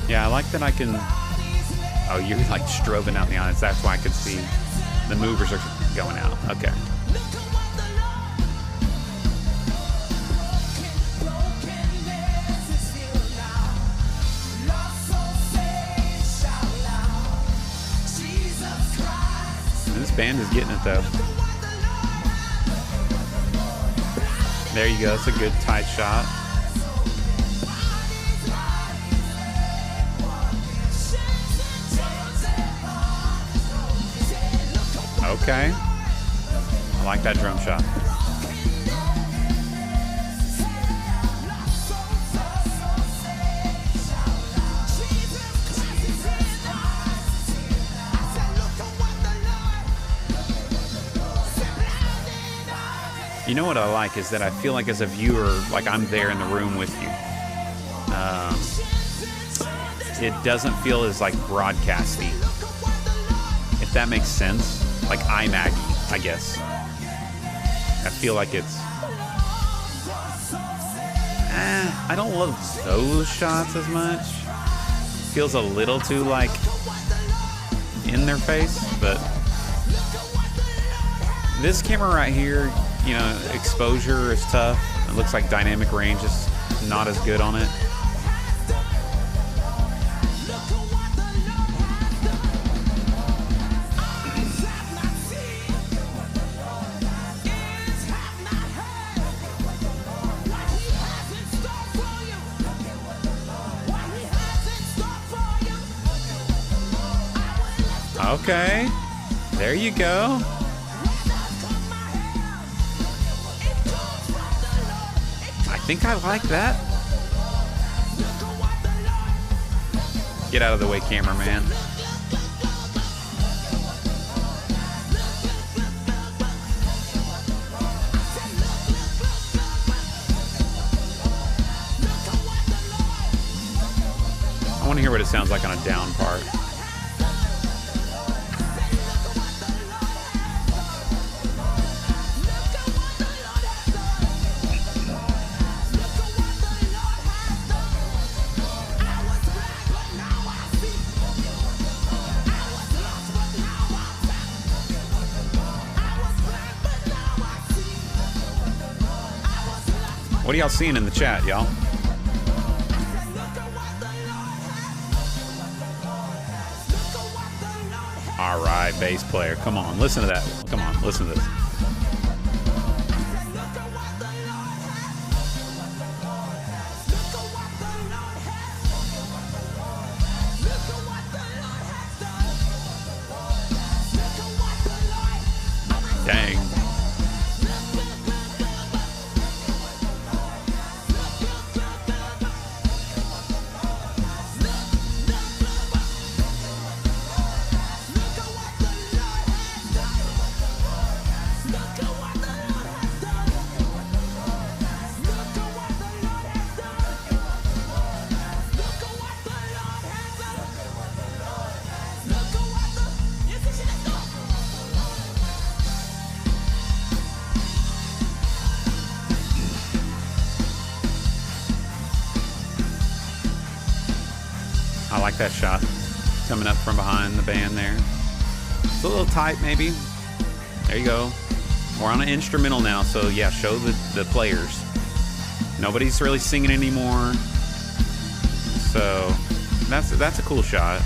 Yeah, I like that I can... Oh, you're like strobing out in the audience. That's why I could see the movers are going out. Okay. This band is getting it though. There you go. That's a good tight shot. Okay. I like that drum shot. You know what I like is that I feel like as a viewer, like I'm there in the room with you. It doesn't feel as like broadcasty, if that makes sense. Like iMaggie, I guess. I feel like it's... I don't love those shots as much. Feels a little too like in their face, but this camera right here, you know, exposure is tough. It looks like dynamic range is not as good on it. Okay, there you go. I think I like that. Get out of the way, cameraman. I want to hear what it sounds like on a down part. What are y'all seeing in the chat, y'all? All right, bass player. Come on, listen to that. Come on, listen to this. Dang. I like that shot coming up from behind the band there. It's a little tight, maybe. There you go. We're on an instrumental now, so yeah, show the players. Nobody's really singing anymore, so that's a cool shot.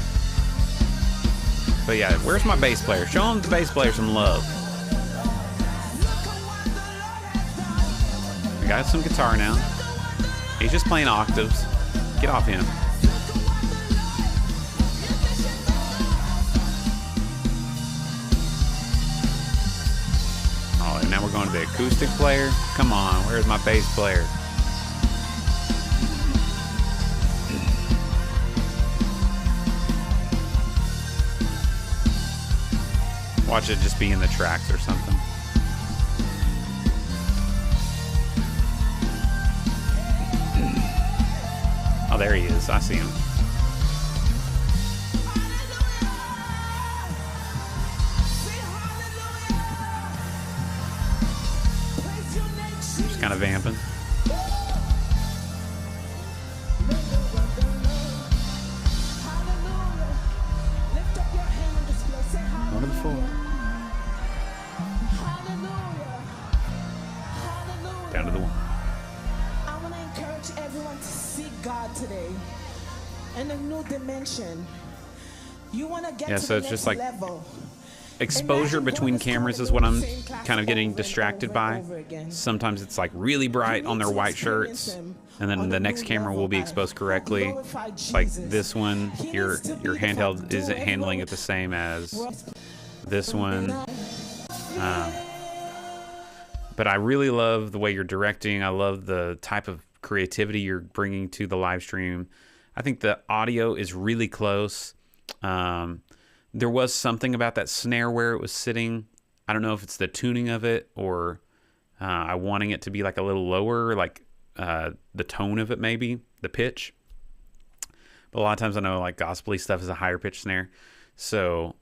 But yeah, where's my bass player? Show him the bass player some love. We got some guitar now. He's just playing octaves. Get off him. Oh, and now we're going to the acoustic player. Come on, where's my bass player? Watch it just be in the tracks or something. Oh, there he is. I see him. Just kind of vamping. One of the four. Down to the one. I want to encourage everyone to seek God today in a new dimension. You want to get to so the it's next just like level. exposure between cameras is what I'm kind of getting distracted by. Sometimes it's like really bright on their white shirts, and then the next camera will be exposed correctly. Like this one, your handheld isn't handling it the same as this one. But I really love the way you're directing. I love the type of creativity you're bringing to the live stream. I think the audio is really close. There was something about that snare where it was sitting. I don't know if it's the tuning of it or I wanting it to be like a little lower, like the tone of it maybe, the pitch. But a lot of times I know like gospel-y stuff is a higher pitch snare. So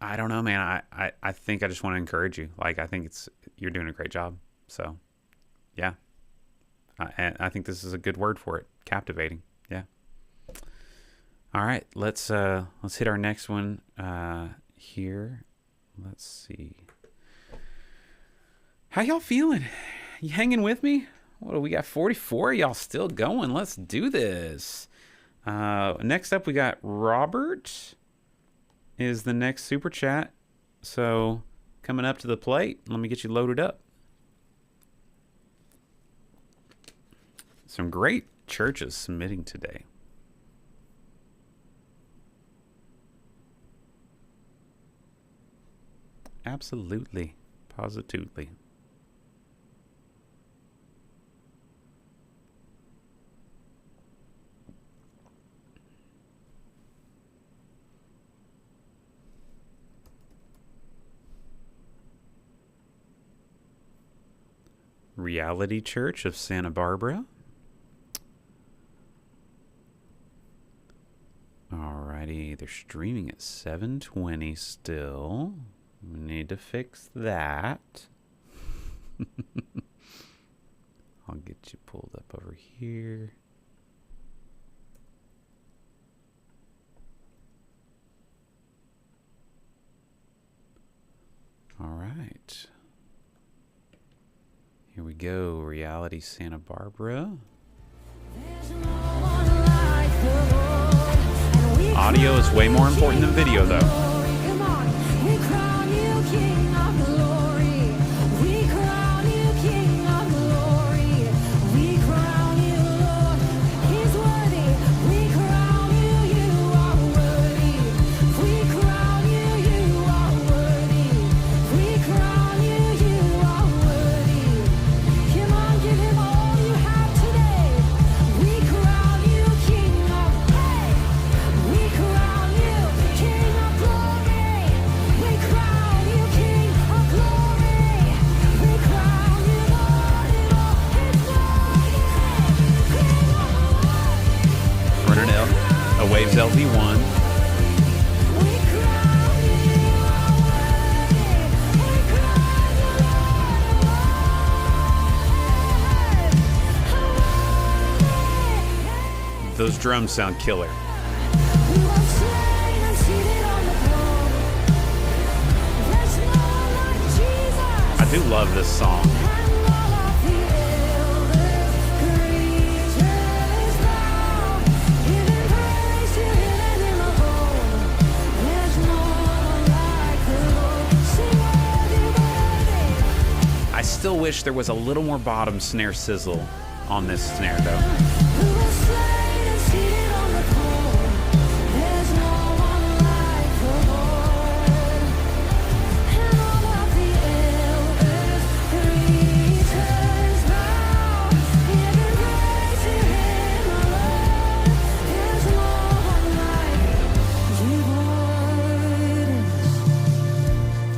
I don't know, man. I think I just want to encourage you. Like, I think you're doing a great job. So, yeah. I think this is a good word for it. Captivating. Yeah. All right. Let's hit our next one here. Let's see. How y'all feeling? You hanging with me? What do we got? 44. Y'all still going? Let's do this. Next up, we got Robert. Is the next super chat. So coming up to the plate, let me get you loaded up. Some great churches submitting today. Absolutely, positively. Reality Church of Santa Barbara. Alrighty, they're streaming at 720 still. We need to fix that. I'll get you pulled up over here. All right. Here we go, Reality Santa Barbara. Audio is way more important than video, though. Waves LV1. Those drums sound killer. I do love this song. I still wish there was a little more bottom snare sizzle on this snare, though.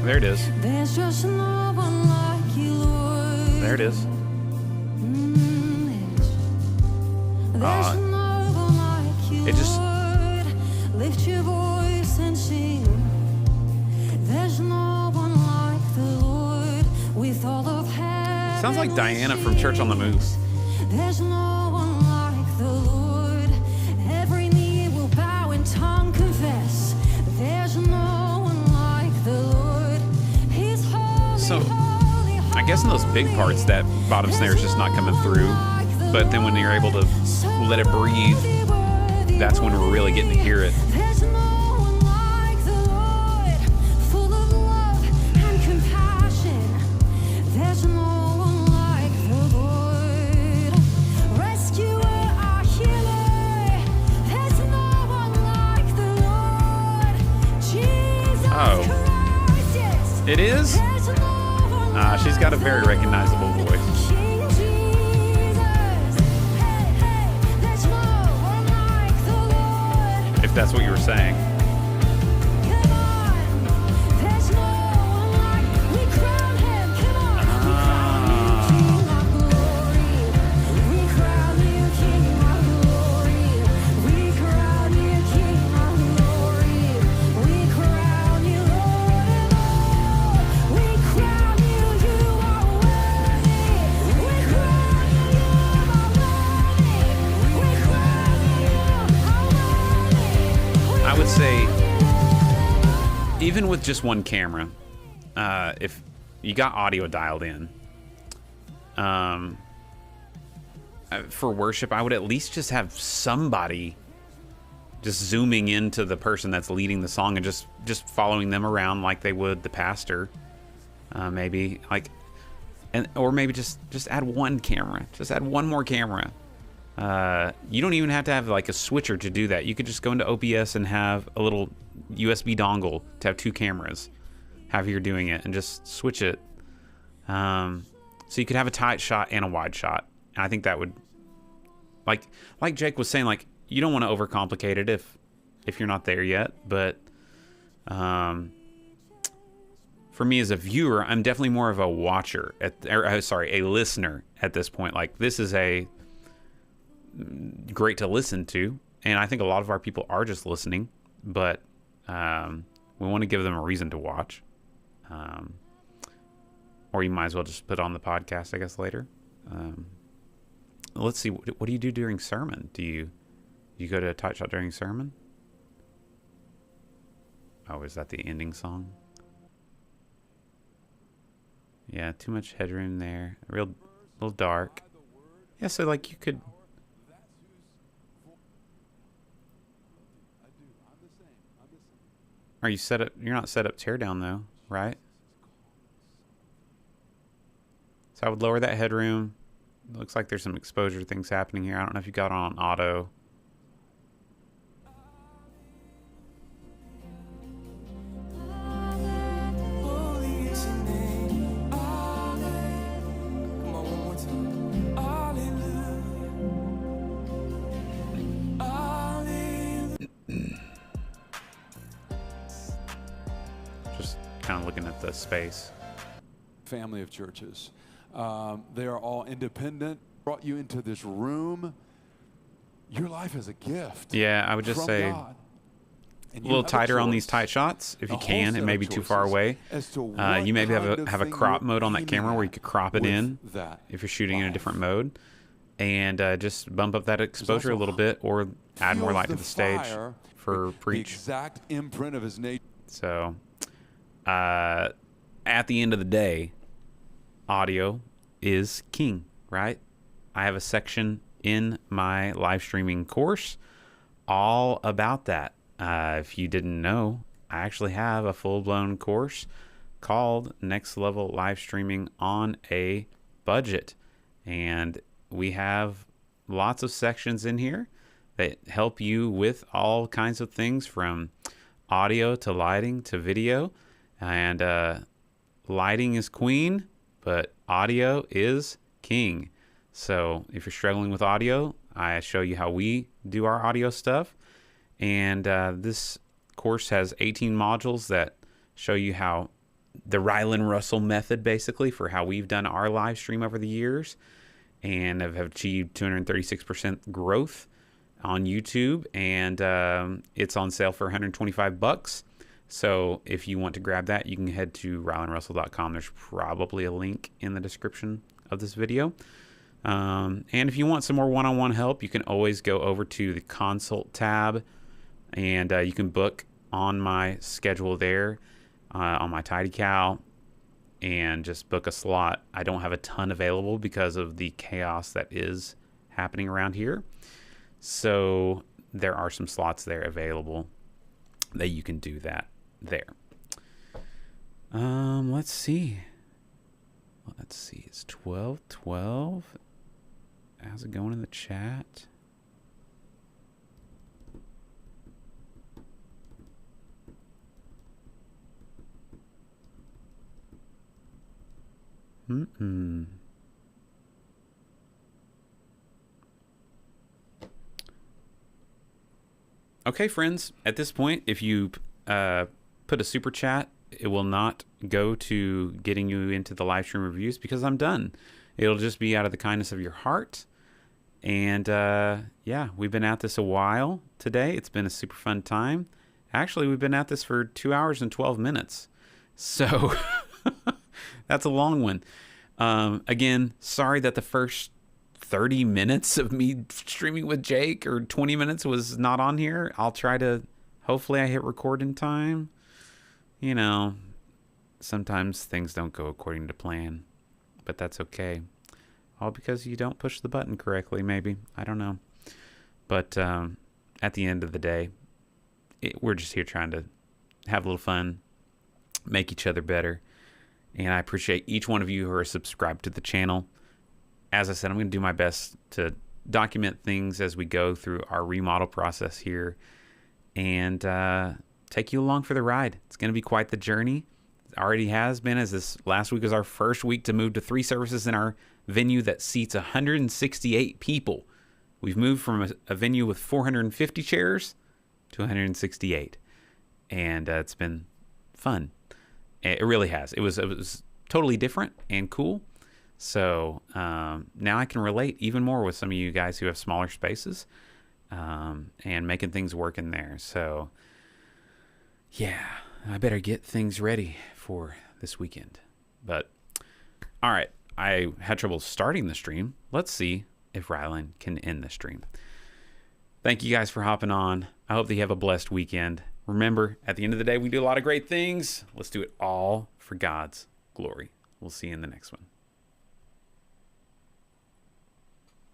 There it is. There it is. It just lift your voice and sing. There's no one like the Lord with all of heaven. Sounds like Diana from Church on the Move. There's no one like the Lord. Every knee will bow and tongue confess. There's no one like the Lord. He's holy. So I guess in those big parts, that bottom snare is just not coming through. But then when you're able to let it breathe, that's when we're really getting to hear it. She's got a very recognizable voice. If that's what you were saying. I would say, even with just one camera, if you got audio dialed in, for worship, I would at least just have somebody just zooming into the person that's leading the song and just following them around like they would the pastor, maybe or maybe just add one camera, just add one more camera. You don't even have to have like a switcher to do that. You could just go into OBS and have a little USB dongle to have two cameras, however you're doing it, and just switch it. So you could have a tight shot and a wide shot. And I think that would, like Jake was saying, like, you don't want to overcomplicate it if you're not there yet. But for me as a viewer, I'm definitely more of a watcher a listener at this point. Like, this is great to listen to, and I think a lot of our people are just listening, but we want to give them a reason to watch, or you might as well just put on the podcast, I guess, later. Let's see, what do you do during sermon? Do you go to a tight shot during sermon? Oh, is that the ending song? Yeah, too much headroom there, little dark. Yeah, so like you could. Are you set up? You're not set up tear down though, right? So I would lower that headroom. It looks like there's some exposure things happening here. I don't know if you got on auto. Kind of looking at the space. Family of churches. They are all independent. Brought you into this room. Your life is a gift. Yeah, I would just say God. a little tighter on these tight shots if you can. It may be too far away. You maybe have a crop mode on that camera where you could crop it in if you're shooting in a different mode, and just bump up that exposure a little bit, or add more light to the stage for preach. The exact imprint of his nature. So. At the end of the day, audio is king, right? I have a section in my live streaming course all about that. If you didn't know, I actually have a full-blown course called Next Level Live Streaming on a Budget. And we have lots of sections in here that help you with all kinds of things, from audio to lighting to video. And lighting is queen, but audio is king. So if you're struggling with audio, I show you how we do our audio stuff. And this course has 18 modules that show you how the Rylan Russell method, basically, for how we've done our live stream over the years, and have achieved 236% growth on YouTube. And it's on sale for $125. So if you want to grab that, you can head to rylanrussell.com. There's probably a link in the description of this video. And if you want some more one-on-one help, you can always go over to the consult tab, and you can book on my schedule there on my TidyCal, and just book a slot. I don't have a ton available because of the chaos that is happening around here. So there are some slots there available that you can do that there. Let's see. It's 12:12. How's it going in the chat? Okay, friends. At this point, if you put a super chat, it will not go to getting you into the live stream reviews because I'm done. It'll just be out of the kindness of your heart. And yeah, we've been at this a while today. It's been a super fun time. Actually, we've been at this for 2 hours and 12 minutes. So that's a long one. Again, sorry that the first 30 minutes of me streaming with Jake or 20 minutes was not on here. I'll try to, hopefully I hit record in time. You know, sometimes things don't go according to plan, but that's okay. All because you don't push the button correctly, maybe. I don't know. But at the end of the day, we're just here trying to have a little fun, make each other better. And I appreciate each one of you who are subscribed to the channel. As I said, I'm going to do my best to document things as we go through our remodel process here and take you along for the ride. It's going to be quite the journey. It already has been, as this last week was our first week to move to 3 services in our venue that seats 168 people. We've moved from a venue with 450 chairs to 168. And it's been fun. It really has. It was totally different and cool. So now I can relate even more with some of you guys who have smaller spaces and making things work in there. So yeah, I better get things ready for this weekend. But all right, I had trouble starting the stream. Let's see if Rylan can end the stream. Thank you guys for hopping on. I hope that you have a blessed weekend. Remember, at the end of the day, we do a lot of great things. Let's do it all for God's glory. We'll see you in the next one.